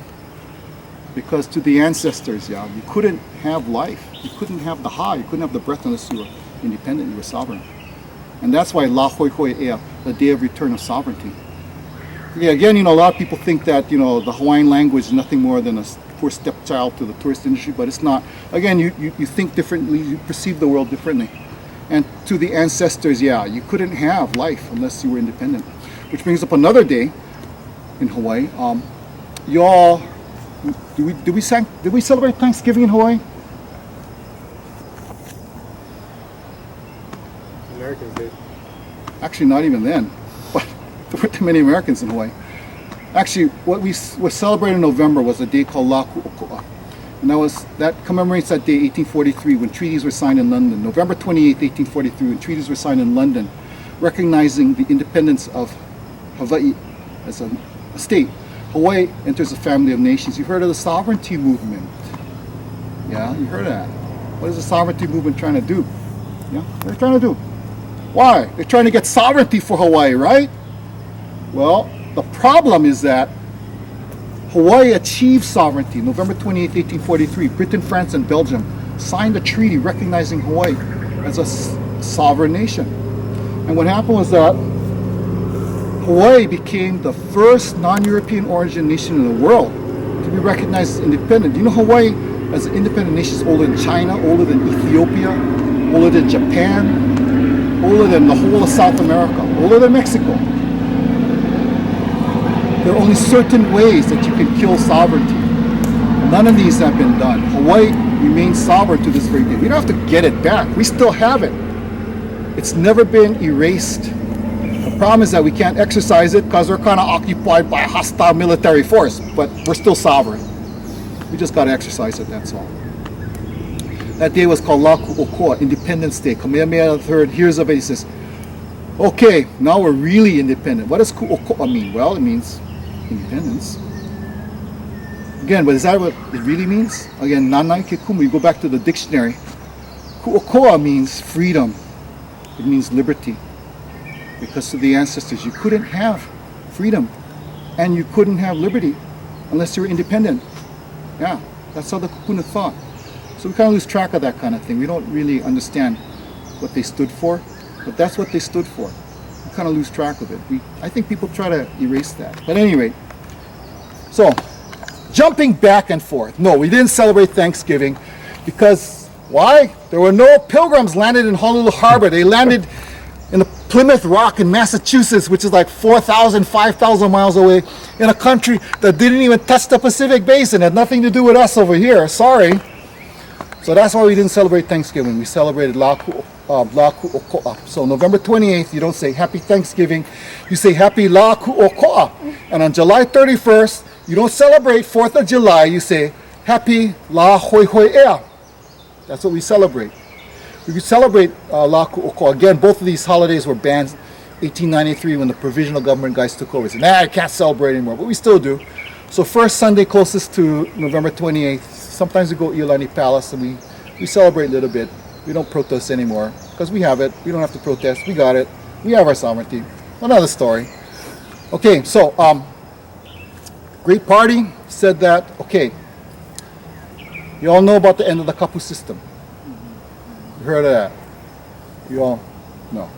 Because to the ancestors, yeah, you couldn't have life, you couldn't have the ha, you couldn't have the breath unless you were independent, you were sovereign. And that's why La Hoi Hoi Ea, the day of return of sovereignty. Yeah, again, you know, a lot of people think that, you know, the Hawaiian language is nothing more than a poor stepchild to the tourist industry, but it's not. Again, you think differently, you perceive the world differently. And to the ancestors, yeah, you couldn't have life unless you were independent. Which brings up another day in Hawaii. Y'all, did we celebrate Thanksgiving in Hawaii? Americans did. Actually, not even then. But there weren't too many Americans in Hawaii. Actually, what we celebrated in November was a day called La Ku'oko'a. And that commemorates that day, 1843, when treaties were signed in London. November 28, 1843, when treaties were signed in London, recognizing the independence of Hawaii as a state. Hawaii enters the family of nations. You've heard of the sovereignty movement. Yeah, you heard of that. What is the sovereignty movement trying to do? Yeah, what are they trying to do? Why? They're trying to get sovereignty for Hawaii, right? Well, the problem is that Hawaii achieved sovereignty. November 28, 1843, Britain, France, and Belgium signed a treaty recognizing Hawaii as a sovereign nation. And what happened was that Hawaii became the first non-European origin nation in the world to be recognized as independent. Do you know Hawaii as an independent nation is older than China, older than Ethiopia, older than Japan, older than the whole of South America, older than Mexico? There are only certain ways that you can kill sovereignty. None of these have been done. Hawaii remains sovereign to this very day. We don't have to get it back. We still have it. It's never been erased. The problem is that we can't exercise it because we're kind of occupied by a hostile military force, but we're still sovereign. We just got to exercise it, that's all. That day was called La Ku'oko'a, Independence Day. Kamehameha III hears of it, he says, okay, now we're really independent. What does Ku'oko'a mean? Well, it means independence. Again, but is that what it really means? Again, nanai ke kumu, you go back to the dictionary. Ku'oko'a means freedom. It means liberty. Because to the ancestors, you couldn't have freedom and you couldn't have liberty unless you were independent. Yeah, that's how the kupuna thought. So we kind of lose track of that kind of thing. We don't really understand what they stood for, but that's what they stood for. We kind of lose track of it. I think people try to erase that. But at any rate, so jumping back and forth. No, we didn't celebrate Thanksgiving because why? There were no pilgrims landed in Honolulu Harbor. They landed in the Plymouth Rock in Massachusetts, which is like 4,000, 5,000 miles away, in a country that didn't even touch the Pacific Basin. It had nothing to do with us over here. Sorry. So that's why we didn't celebrate Thanksgiving. We celebrated La Ku'oko'a. La Ku'oko'a. So November 28th, you don't say Happy Thanksgiving, you say Happy La Ku'oko'a. And on July 31st, you don't celebrate 4th of July, you say Happy La Hoihoi'ea. That's what we celebrate. We could celebrate La Ku'oko'a. Again, both of these holidays were banned 1893 when the provisional government guys took over. They said, I can't celebrate anymore, but we still do. So first Sunday closest to November 28th, sometimes we go Iolani Palace and we celebrate a little bit. We don't protest anymore because we have it. We don't have to protest. We got it. We have our sovereignty. Another story. Okay, so great party said that. Okay, you all know about the end of the Kapu system. You heard of that? You all know.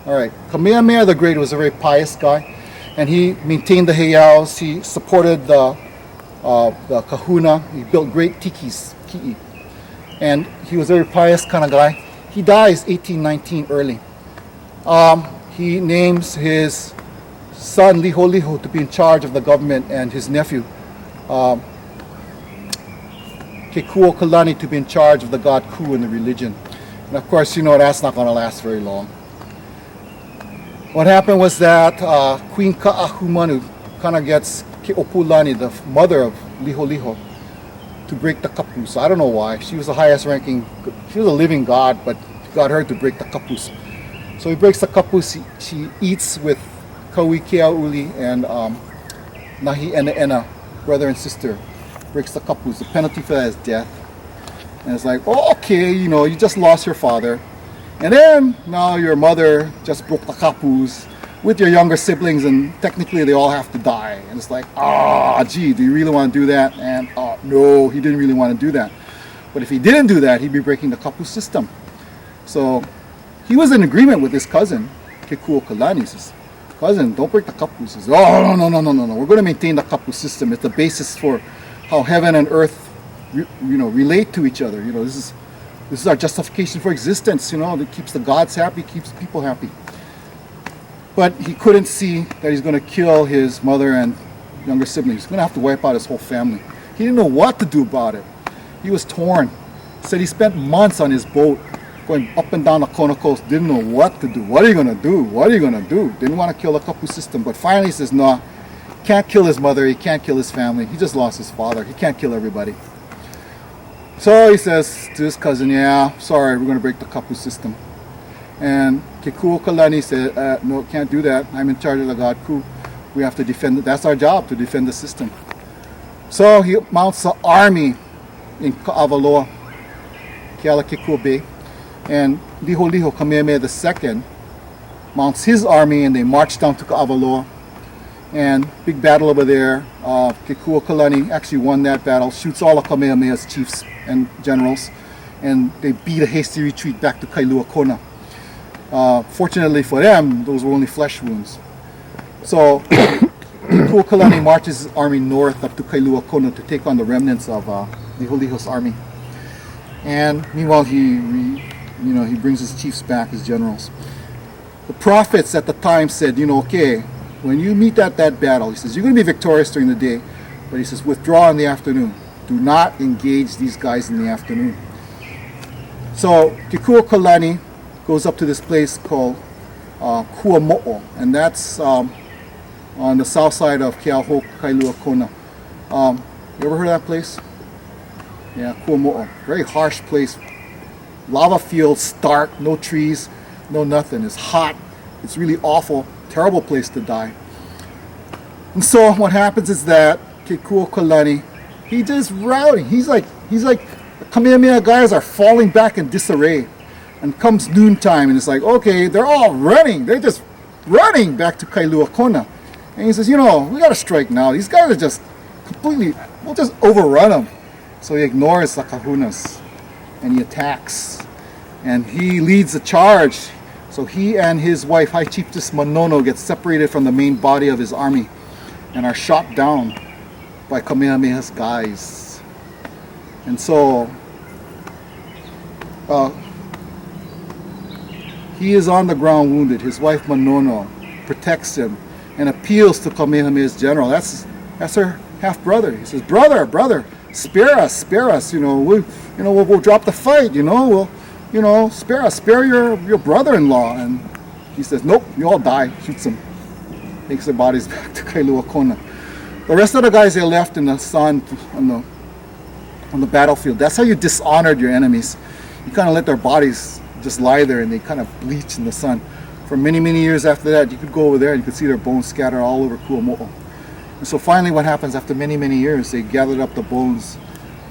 All right, Kamehameha the Great was a very pious guy, and he maintained the heiaus. He supported the kahuna. He built great tikis, ki'i. And he was a very pious kind of guy. He dies 1819 early. He names his son Liho Liho to be in charge of the government and his nephew Kekuo Kalani to be in charge of the god Ku and the religion. And of course, you know that's not going to last very long. What happened was that Queen Ka'ahumanu kind of gets Ke'opulani, the mother of Liho Liho, to break the Kapu. So I don't know why. She was the highest ranking, she was a living god, but got her to break the Kapus. So he breaks the Kapus. She eats with Kaui Keauli and Nahi Ena Ena, brother and sister. Breaks the Kapus. The penalty for that is death. And it's like, oh, okay, you know, you just lost your father. And then now your mother just broke the Kapus with your younger siblings, and technically they all have to die. And it's like, gee, do you really want to do that? And no, he didn't really want to do that. But if he didn't do that, he'd be breaking the Kapu system. So he was in agreement with his cousin, Kekuo Kalani. He says, cousin, don't break the Kapu. He says, oh, no. We're going to maintain the Kapu system. It's the basis for how heaven and earth, relate to each other. You know, this is our justification for existence. You know, that keeps the gods happy, keeps people happy. But he couldn't see that he's going to kill his mother and younger siblings. He's going to have to wipe out his whole family. He didn't know what to do about it. He was torn. Said he spent months on his boat going up and down the Kona coast, didn't know what to do. What are you going to do? What are you going to do? Didn't want to kill the Kapu system. But finally he says, no, can't kill his mother. He can't kill his family. He just lost his father. He can't kill everybody. So he says to his cousin, yeah, sorry, we're going to break the Kapu system. And Kekuo Kalani said, no, can't do that. I'm in charge of the god Ku. We have to defend it. That's our job, to defend the system. So he mounts an army in Ka'avaloa, Kealakekua Bay. And Liho Liho Kamehameha II mounts his army, and they march down to Ka'avaloa. And big battle over there. Kekuo Kalani actually won that battle, shoots all of Kamehameha's chiefs and generals, and they beat a hasty retreat back to Kailua Kona. Fortunately for them, those were only flesh wounds. So Kekuo Kalani marches his army north up to Kailua Kona to take on the remnants of Liho Liho's army. And meanwhile, he brings his chiefs back, his generals. The prophets at the time said, okay, when you meet at that battle, he says, you're going to be victorious during the day, but he says, withdraw in the afternoon. Do not engage these guys in the afternoon. So Kekuo Kalani goes up to this place called Kuamo'o, and that's on the south side of Keauhou, Kailua Kona. You ever heard of that place? Yeah, Kuamo'o. Very harsh place. Lava fields, stark, no trees, no nothing. It's hot. It's really awful. Terrible place to die. And so what happens is that Kekuo Kalani, he just routing. He's like the Kamehameha guys are falling back in disarray. And comes noontime, and it's like, okay, they're all running. They're just running back to Kailua Kona. And he says, we got to strike now. These guys are just completely, we'll just overrun them. So he ignores the kahunas, and he attacks. And he leads a charge. So he and his wife, High Chiefess Manono, get separated from the main body of his army and are shot down by Kamehameha's guys. And so he is on the ground wounded. His wife Manono protects him and appeals to Kamehameha's general. That's her half brother. He says, brother, spare us. We'll drop the fight. you know, spare your brother-in-law. And he says, nope, you all die. Shoots them. Takes their bodies back to Kailua Kona. The rest of the guys, they left in the sun on the battlefield. That's how you dishonored your enemies. You kind of let their bodies just lie there and they kind of bleach in the sun. For many, many years after that, you could go over there and you could see their bones scattered all over Kuamo'o. And so finally what happens after many, many years, they gathered up the bones.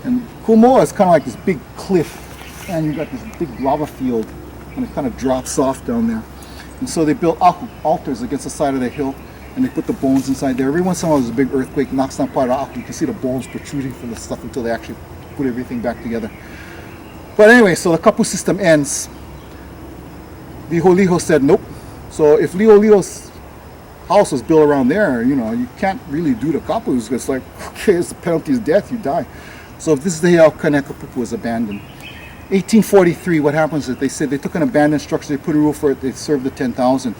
And Kuamo'o is kind of like this big cliff and you got this big lava field and it kind of drops off down there. And so they built altars against the side of the hill and they put the bones inside there. Every once in a while there's a big earthquake, knocks down part of the aku. You can see the bones protruding from the stuff until they actually put everything back together. But anyway, so the Kapu system ends. Liholiho said nope. So if Liholiho's house was built around there, you know, you can't really do the Kapu. It's like, okay, it's the penalty is death, you die. So this is the how Kaniakapupu was abandoned. 1843, what happens is they said they took an abandoned structure, they put a roof for it, they served the 10,000.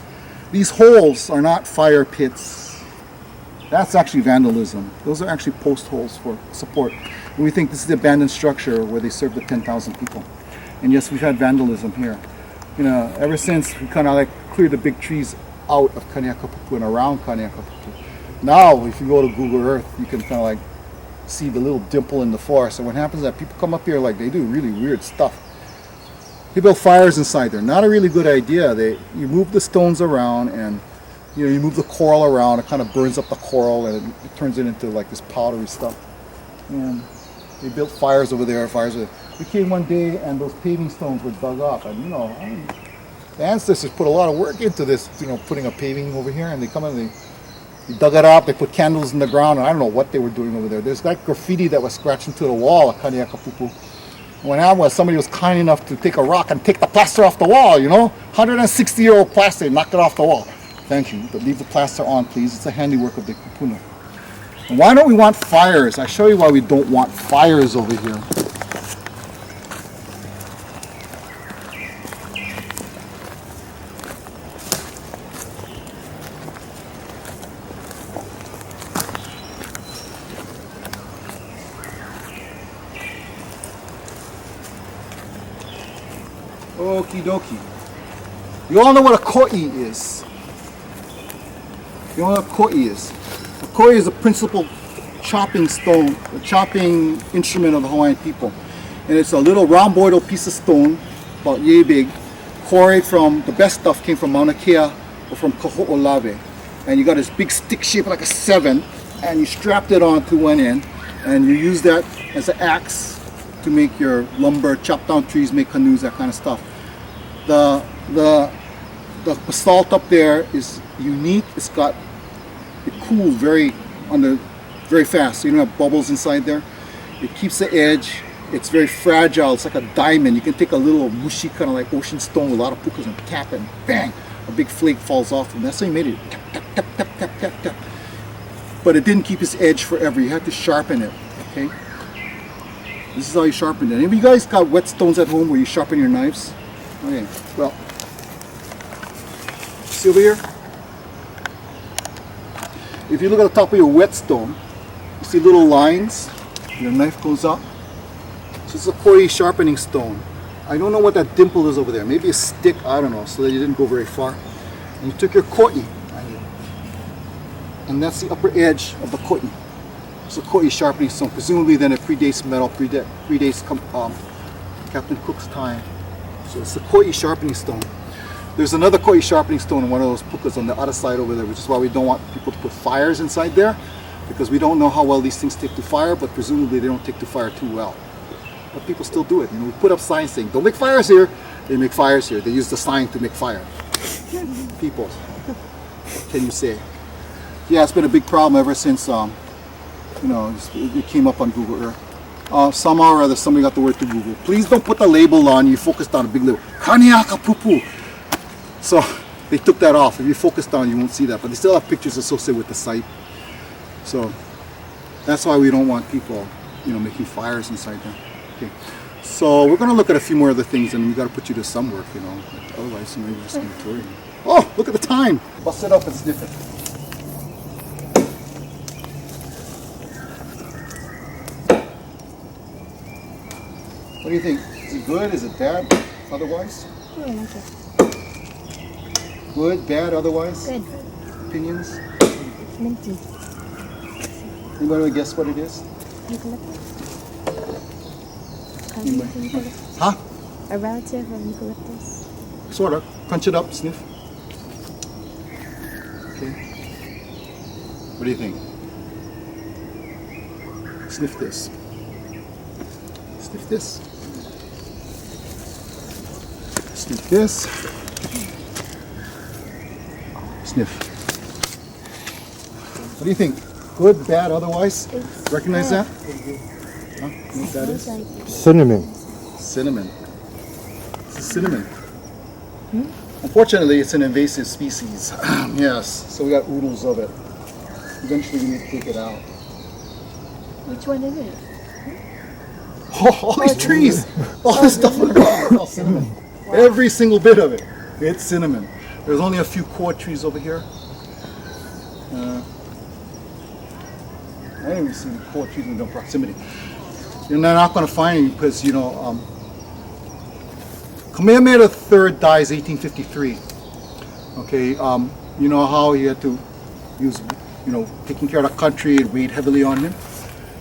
These holes are not fire pits. That's actually vandalism. Those are actually post holes for support. And we think this is the abandoned structure where they served the 10,000 people. And yes, we've had vandalism here. You know, ever since we kind of like cleared the big trees out of Kaniakapupu and around Kaniakapupu. Now, if you go to Google Earth, you can kind of like see the little dimple in the forest. And what happens is that people come up here, like they do really weird stuff. They build fires inside there. Not a really good idea. You move the stones around and you move the coral around. It kind of burns up the coral and it turns it into like this powdery stuff. And they built fires over there. We came one day and those paving stones were dug up. And the ancestors put a lot of work into this, putting a paving over here. And they come in and they dug it up. They put candles in the ground. And I don't know what they were doing over there. There's like graffiti that was scratched into the wall at Kaniakapupu. What happened was somebody was kind enough to take a rock and take the plaster off the wall, 160-year-old plaster, knock it off the wall. Thank you, but leave the plaster on, please. It's a handiwork of the kupuna. And why don't we want fires? I show you why we don't want fires over here. Okie dokie. You all know what a koi is. You all know what a koi is. A koi is a principal chopping stone, a chopping instrument of the Hawaiian people. And it's a little rhomboidal piece of stone, about yay big, quarried from, the best stuff came from Mauna Kea or from Kaho'olawe. And you got this big stick shaped like a 7, and you strapped it onto one end, and you use that as an axe to make your lumber, chop down trees, make canoes, that kind of stuff. The basalt up there is unique. It cools very fast, so you don't have bubbles inside there. It keeps the edge. It's very fragile. It's like a diamond. You can take a little mushi, kind of like ocean stone with a lot of pukas and tap it, and bang, a big flake falls off. And that's how you made it. Tap, tap, tap, tap, tap, tap, tap. But it didn't keep its edge forever. You had to sharpen it. Okay. This is how you sharpen it. Any of you guys got whetstones at home where you sharpen your knives? Okay, well, see over here? If you look at the top of your whetstone, you see little lines, your knife goes up. So it's a koi sharpening stone. I don't know what that dimple is over there. Maybe a stick, I don't know, so that you didn't go very far. And you took your koi, and that's the upper edge of the koi. It's a koi sharpening stone. Presumably then it predates metal, predates Captain Cook's time. So it's the koi sharpening stone. There's another koi sharpening stone in one of those pukas on the other side over there, which is why we don't want people to put fires inside there, because we don't know how well these things take to fire, but presumably they don't take to fire too well. But people still do it. We put up signs saying, don't make fires here. They make fires here. They use the sign to make fire. People, what can you say? Yeah, it's been a big problem ever since it came up on Google Earth. Somehow or other, somebody got the word to Google. Please don't put the label on. You focused on a big label. Kaniakapupu. So they took that off. If you focused on, you won't see that. But they still have pictures associated with the site. So that's why we don't want people, making fires inside there. Okay. So we're going to look at a few more other things, and we got to put you to some work, Otherwise, you're just going to tour you. Oh, look at the time. Bust it up and sniff it. What do you think? Is it good? Is it bad? otherwise? Oh, I like it. Good, bad, otherwise? Good. Opinions? Minty. Anybody want to guess what it is? Eucalyptus? Cousin Anyway. of eucalyptus? Huh? A relative of eucalyptus? Sort of. Crunch it up, sniff. Okay. What do you think? Sniff this. Sniff this. Sniff this. Sniff. What do you think? Good, bad, otherwise? It's Recognize good. that? Huh? You know what that Smells is? like Cinnamon. Cinnamon. This is cinnamon. Unfortunately, it's an invasive species. Yes, so we got oodles of it. Eventually, we need to take it out. Which one is it? Oh, all these trees, all this stuff on the ground is all cinnamon. Every single bit of it, it's cinnamon. There's only a few core trees over here. I don't even see the core trees in no proximity. You're not going to find any because, you know, Kamehameha III dies 1853. Okay, you know how he had to use, you know, taking care of the country, it weighed heavily on him.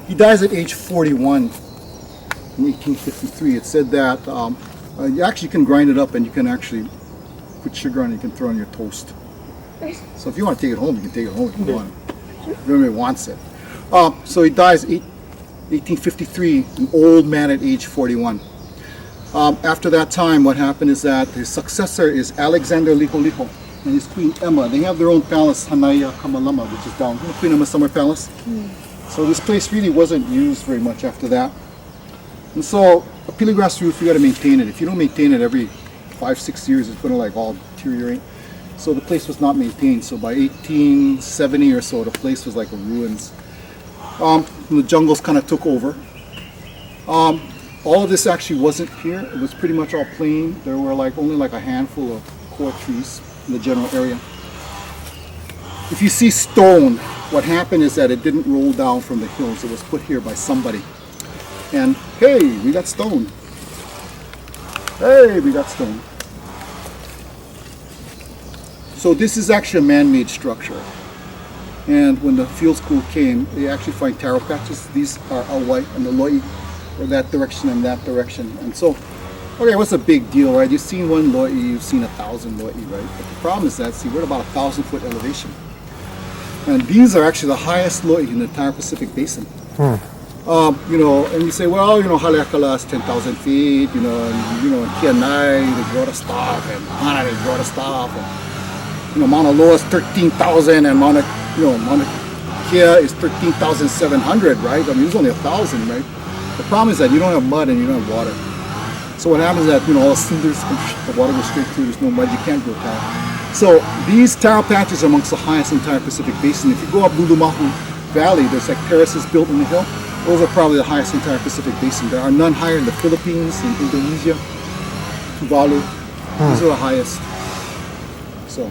He dies at age 41 in 1853. It said that you actually can grind it up and you can actually put sugar on it, you can throw on your toast. So if you want to take it home, you can take it home if you want. If anybody wants it. So he dies 1853, an old man at age 41. After that time, what happened is that his successor is Alexander Liho and his Queen Emma. They have their own palace, Kaniakapupu, which is down. You know, Queen Emma's summer palace. So this place really wasn't used very much after that. And so a peeling grass roof, you got to maintain it. If you don't maintain it every 5-6 years, it's going to like all deteriorate. So the place was not maintained. So by 1870 or so, the place was like a ruins. The jungles kind of took over. All of this actually wasn't here. It was pretty much all plain. There were like only like a handful of core trees in the general area. If you see stone, what happened is that it didn't roll down from the hills. It was put here by somebody. And hey, we got stone. Hey, we got stone. So this is actually a man-made structure. And when the field school came, they actually find taro patches. These are Hawaii and the Loi, or that direction and that direction. And so, okay, what's a big deal, right? You've seen one Loi, you've seen 1,000 Loi, right? But the problem is that, see, we're at about 1,000-foot elevation. And these are actually the highest Loi in the entire Pacific Basin. You know, and you say, well, you know, Haleakala is 10,000 feet, you know, and, in Kianai, they grow the stuff, and Hana, they grow the stuff, and, Mauna Loa is 13,000, and Mauna Kea is 13,700, right? I mean, there's only 1,000, right? The problem is that you don't have mud and you don't have water. So what happens is that, all the cinders, the water goes straight through, there's no mud, you can't grow taro. So these taro patches are amongst the highest in the entire Pacific Basin. If you go up Lulumahu Valley, there's like terraces built in the hill. Those are probably the highest in the entire Pacific Basin. There are none higher in the Philippines, in Indonesia, Tuvalu. These are the highest. So,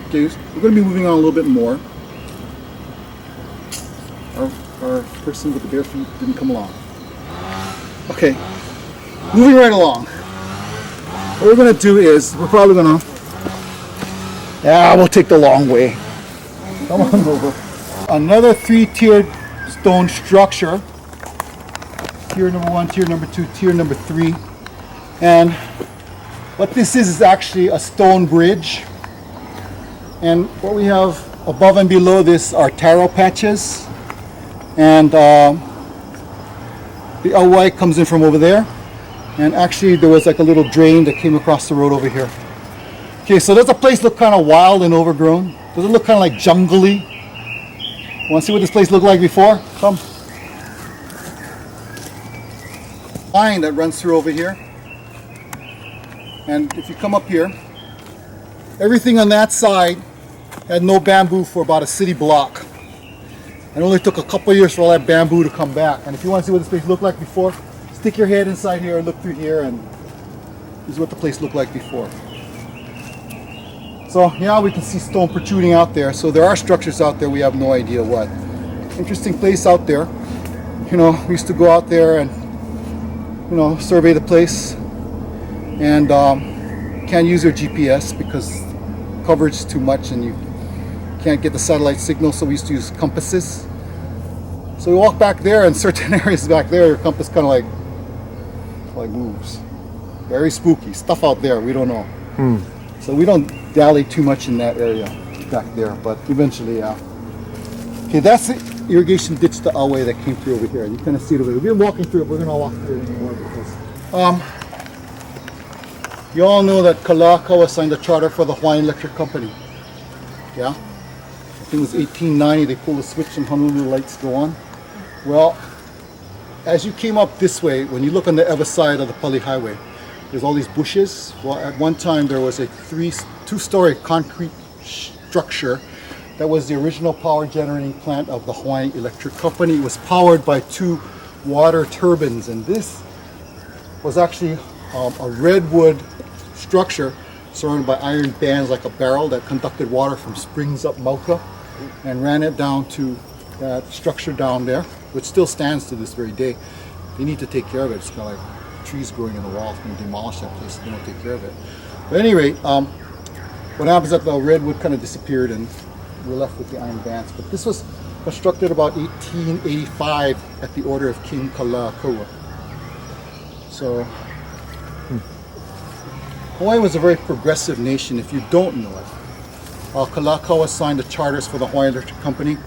okay, we're going to be moving on a little bit more. Our person with the bare feet didn't come along. Okay, moving right along. What we're going to do is, we're probably going to, we'll take the long way. Come on over. Another 3-tiered stone structure. Tier number 1, tier number 2, tier number 3. And what this is actually a stone bridge. And what we have above and below this are taro patches. And the Hawaii comes in from over there. And actually there was like a little drain that came across the road over here. Okay, so does the place look kind of wild and overgrown? Does it look kind of like jungly? Want to see what this place looked like before? Come. Line that runs through over here. And if you come up here, everything on that side had no bamboo for about a city block. It only took a couple years for all that bamboo to come back. And if you want to see what this place looked like before, stick your head inside here and look through here, and this is what the place looked like before. So yeah, we can see stone protruding out there. So there are structures out there, we have no idea what. Interesting place out there. We used to go out there and, survey the place. and can't use your GPS because coverage is too much and you can't get the satellite signal, so we used to use compasses. So we walk back there, and certain areas back there, your compass kind of like moves. Very spooky stuff out there. We don't know. So we don't dally too much in that area back there, but eventually, yeah. Okay, that's the irrigation ditch to Awe that came through over here. You kind of see it over there. We've been walking through it, but we're going to walk through it anymore because you all know that Kaniakapupu signed a charter for the Hawaiian Electric Company. Yeah? I think it was 1890, they pulled a switch and Honolulu lights go on. Well, as you came up this way, when you look on the other side of the Pali Highway, there's all these bushes. Well, at one time there was a two-story concrete structure that was the original power generating plant of the Hawaiian Electric Company. It was powered by 2 water turbines, and this was actually a redwood structure surrounded by iron bands like a barrel that conducted water from springs up Mauka and ran it down to that structure down there, which still stands to this very day. They need to take care of it. It's kind of like trees growing in the wall. It's going to demolish that place if they don't take care of it. But at any rate, what happens is that the redwood kind of disappeared and we're left with the iron bands. But this was constructed about 1885 at the order of King Kaniakapupu. So Hawaii was a very progressive nation if you don't know it. Kaniakapupu signed the charters for the Hawaiian Electric Company,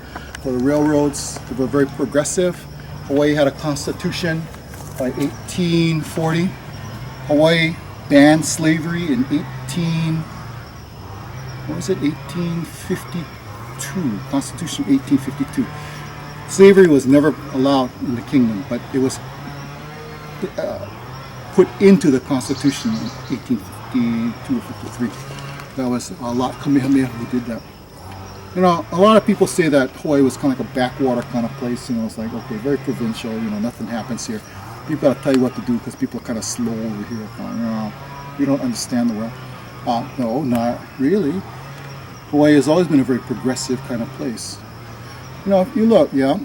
for the railroads. They were very progressive. Hawaii had a constitution by 1840. Hawaii banned slavery in 1852. Constitution 1852. Slavery was never allowed in the kingdom, but it was put into the Constitution in 1852 or 53. That was a lot Kamehameha who did that. You know, a lot of people say that Hawaii was kind of like a backwater kind of place. You know, it's like, okay, very provincial, you know, nothing happens here. People got to tell you what to do because people are kind of slow over here. You know, we don't understand the world. No, not really. Hawaii has always been a very progressive kind of place. You know, if you look, yeah,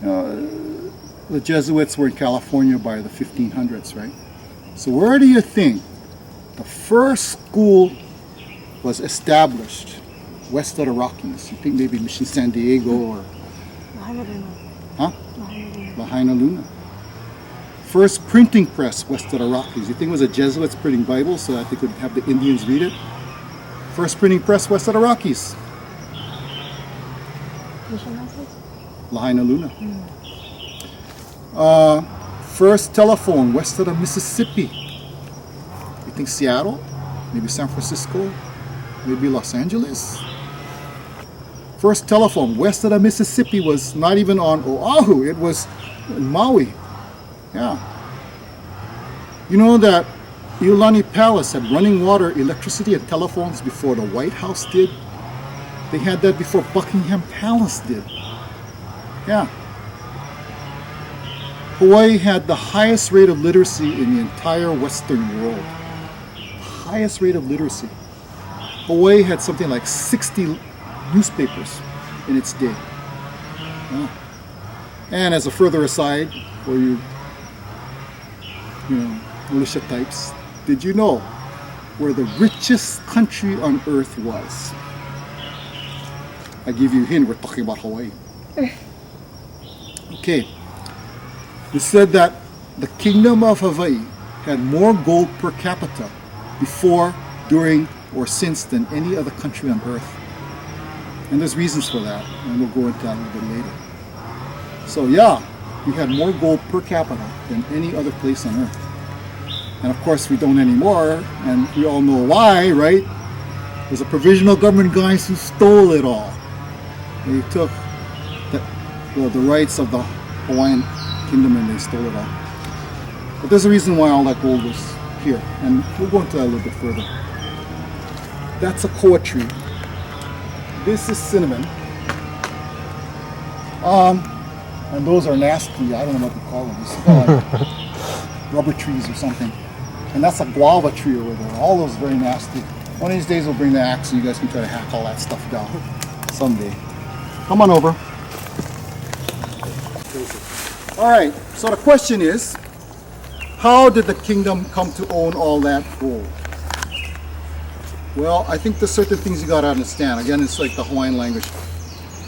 the Jesuits were in California by the 1500s, right? So where do you think the first school was established west of the Rockies? You think maybe Mission San Diego or Lahaina Luna. First printing press west of the Rockies. You think it was a Jesuits printing Bible so that they could have the Indians read it? First printing press west of the Rockies. Lahaina Luna. First telephone west of the Mississippi. You think Seattle? Maybe San Francisco? Maybe Los Angeles? First telephone west of the Mississippi was not even on Oahu, it was in Maui. Yeah. You know that Iolani Palace had running water, electricity, and telephones before the White House did? They had that before Buckingham Palace did. Yeah. Hawaii had the highest rate of literacy in the entire Western world. Highest rate of literacy. Hawaii had something like 60 newspapers in its day. Yeah. And as a further aside, for you know, militia types, did you know where the richest country on earth was? I give you a hint, we're talking about Hawaii. Okay. It said that the Kingdom of Hawaii had more gold per capita before, during, or since than any other country on earth. And there's reasons for that, and we'll go into that a little bit later. So yeah, we had more gold per capita than any other place on earth. And of course we don't anymore, and we all know why, right? There's a provisional government guys who stole it all. They took the rights of the Hawaiian Kingdom and they stole it all. But there's a reason why all that gold was here, and we'll go into that a little bit further. That's a koa tree. This is cinnamon. And those are nasty. I don't know what to call them. It's called like rubber trees or something. And that's a guava tree over there. All those very nasty. One of these days we'll bring the axe and you guys can try to hack all that stuff down someday. Come on over. All right, so the question is, How did the kingdom come to own all that gold? Well, I think there's certain things you gotta understand. Again, it's like the Hawaiian language.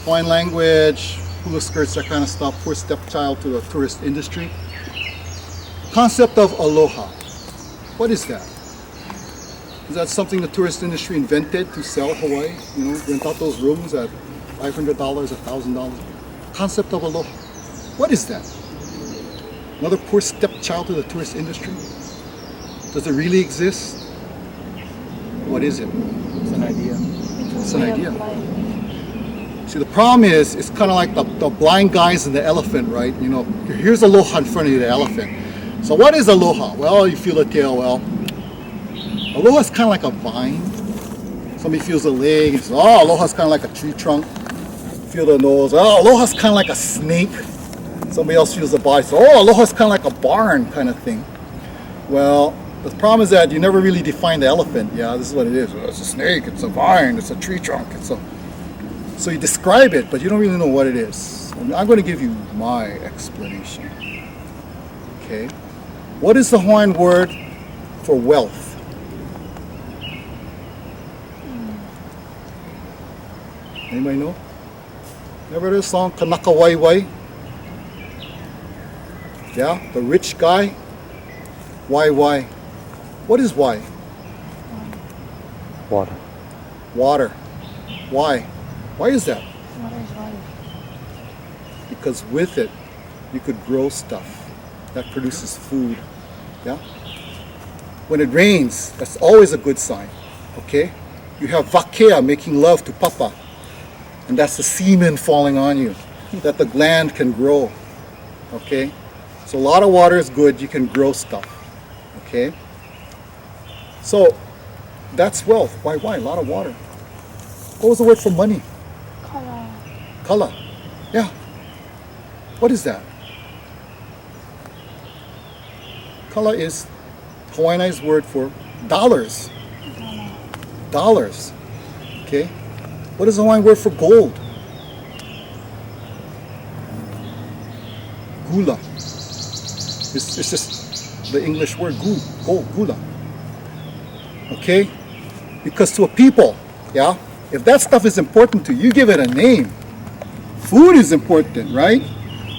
Hawaiian language, hula skirts, that kind of stuff, poor stepchild to the tourist industry. Concept of aloha. What is that? Is that something the tourist industry invented to sell Hawaii? You know, rent out those rooms at $500, $1,000. Concept of aloha. What is that? Another poor stepchild to the tourist industry? Does it really exist? What is it? It's an idea. It's an idea. See, the problem is, it's kind of like the blind guys and the elephant, right? You know, here's aloha in front of you, the elephant. So what is aloha? Well, you feel the tail. Well, aloha is kind of like a vine. Somebody feels the leg and says, oh, aloha is kind of like a tree trunk. Feel the nose. Oh, aloha is kind of like a snake. Somebody else feels the body. So, oh, aloha is kind of like a barn kind of thing. Well, the problem is that you never really define the elephant. Yeah, this is what it is. Well, it's a snake, it's a vine, it's a tree trunk, So you describe it, but you don't really know what it is. I'm going to give you my explanation. Okay. What is the Hawaiian word for wealth? Anybody know? Never heard of the song Kaniakapupu? Yeah, the rich guy. Why? What is why? Water. Water. Why? Why is that? Water is water. Because with it, you could grow stuff that produces food. Yeah? When it rains, that's always a good sign. Okay? You have vakea making love to papa. And that's the semen falling on you. That the gland can grow. Okay? So a lot of water is good. You can grow stuff. Okay? So, that's wealth. Why? A lot of water. What was the word for money? Kala. Kala. Yeah. What is that? Kala is Hawaiianized word for dollars. Dollars. Okay? What is the Hawaiian word for gold? Gula. It's just the English word gold, gula. Okay? Because to a people, yeah, if that stuff is important to you, give it a name. Food is important, right?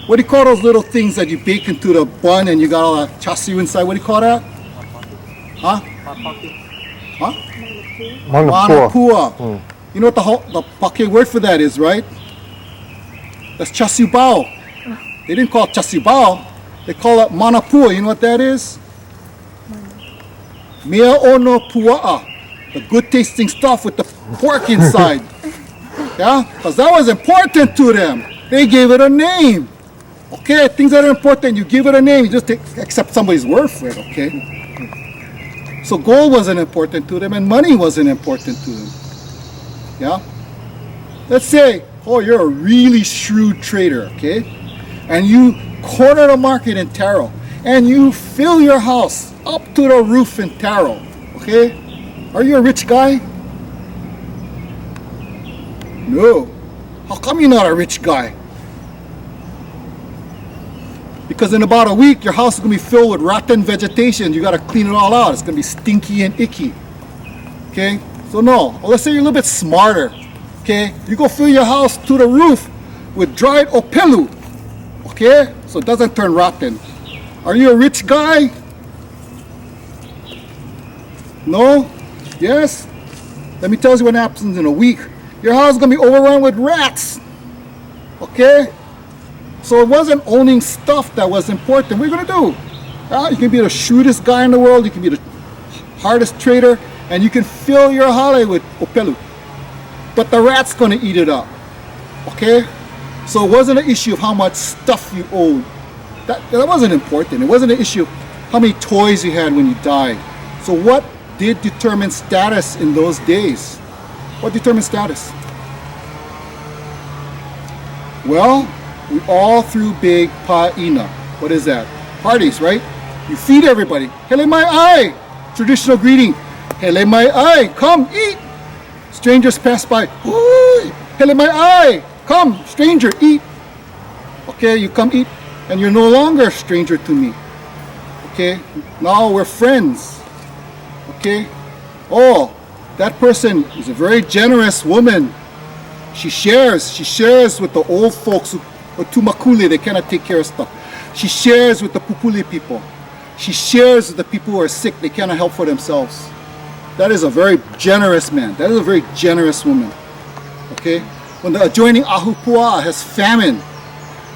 What do you call those little things that you bake into the bun and you got all that chassis inside? What do you call that? Huh? Huh? Manapua. You know what the Pake word for that is, right? That's chassis bao. They didn't call it chassis bao. They call it manapua. You know what that is? Mea ono pua'a. The good tasting stuff with the pork inside. Yeah? Because that was important to them. They gave it a name. Okay? Things that are important, you give it a name. You just accept somebody's word for it. Okay? So gold wasn't important to them and money wasn't important to them. Yeah? Let's say, oh, you're a really shrewd trader. Okay? And you corner the market in taro. And you fill your house up to the roof in taro. Okay? Are you a rich guy? No. How come you're not a rich guy? Because in about a week, your house is going to be filled with rotten vegetation. You got to clean it all out. It's going to be stinky and icky. Okay? So no. Well, let's say you're a little bit smarter. Okay? You go fill your house to the roof with dried opelu. Okay? So it doesn't turn rotten. Are you a rich guy? No? Yes? Let me tell you what happens in a week. Your house is going to be overrun with rats. Okay? So it wasn't owning stuff that was important. What are you going to do? You can be the shrewdest guy in the world. You can be the hardest trader. And you can fill your hale with opelu. But the rat's going to eat it up. Okay? So it wasn't an issue of how much stuff you owned. That wasn't important. It wasn't an issue of how many toys you had when you died. So what did determine status in those days? What determined status? Well, we all threw big pa'ina. What is that? Parties, right? You feed everybody. Hele mai ai! Traditional greeting. Hele mai ai! Come, eat! Strangers pass by. Oi! Hele mai ai! Come, stranger, eat! Okay, you come eat. And you're no longer a stranger to me. Okay, now we're friends. Okay, oh, that person is a very generous woman. She shares with the old folks who tumakuli, they cannot take care of stuff. She shares with the pupuli people. She shares with the people who are sick, they cannot help for themselves. That is a very generous man. That is a very generous woman. Okay, when the adjoining ahupua has famine,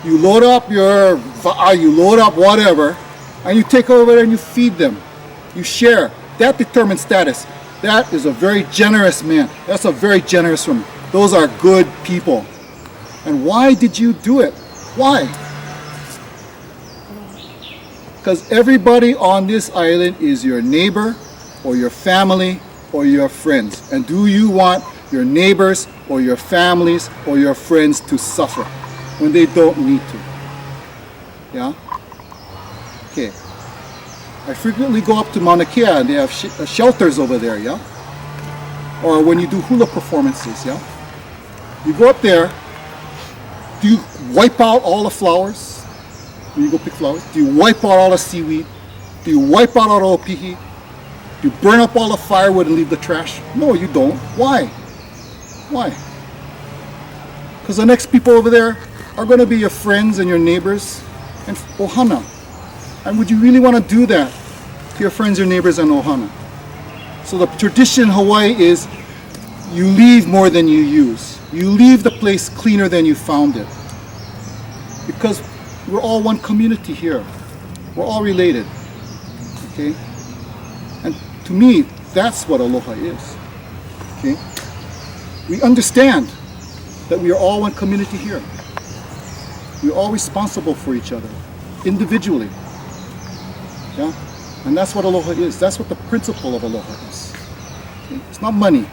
you load up you load up whatever, and you take over there and you feed them. You share. That determines status. That is a very generous man. That's a very generous woman. Those are good people. And why did you do it? Why? Because everybody on this island is your neighbor or your family or your friends. And do you want your neighbors or your families or your friends to suffer when they don't need to? Yeah? Okay. I frequently go up to Mauna Kea and they have shelters over there, yeah? Or when you do hula performances, yeah? You go up there, do you wipe out all the flowers? When you go pick flowers? Do you wipe out all the seaweed? Do you wipe out all the opihi? Do you burn up all the firewood and leave the trash? No, you don't. Why? Why? Because the next people over there are going to be your friends and your neighbors and ohana. And would you really want to do that to your friends, your neighbors, and ohana? So the tradition in Hawaii is you leave more than you use. You leave the place cleaner than you found it. Because we're all one community here. We're all related. Okay? And to me, that's what Aloha is. Okay? We understand that we are all one community here. We're all responsible for each other, individually. Yeah? And that's what Aloha is. That's what the principle of Aloha is. Okay? It's not money.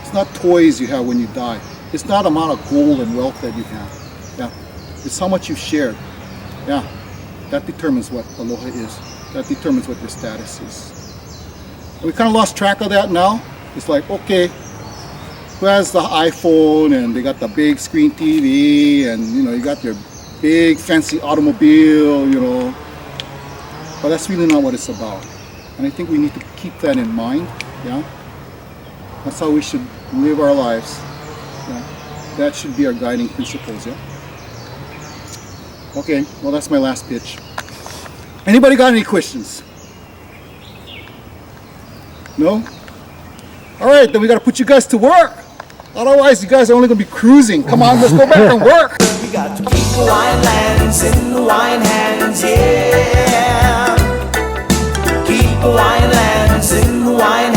It's not toys you have when you die. It's not amount of gold and wealth that you have. Yeah? It's how much you've shared. Yeah? That determines what Aloha is. That determines what your status is. And we kind of lost track of that now. It's like, okay, who has the iPhone and they got the big screen TV and you got your big fancy automobile, But that's really not what it's about. And I think we need to keep that in mind, yeah? That's how we should live our lives. Yeah? That should be our guiding principles, yeah? Okay, well that's my last pitch. Anybody got any questions? No? Alright, then we gotta put you guys to work. Otherwise you guys are only gonna be cruising. Come on, let's go back and work. We got to keep Hawaiian lands in Hawaiian hands, yeah. Keep Hawaiian lands in Hawaiian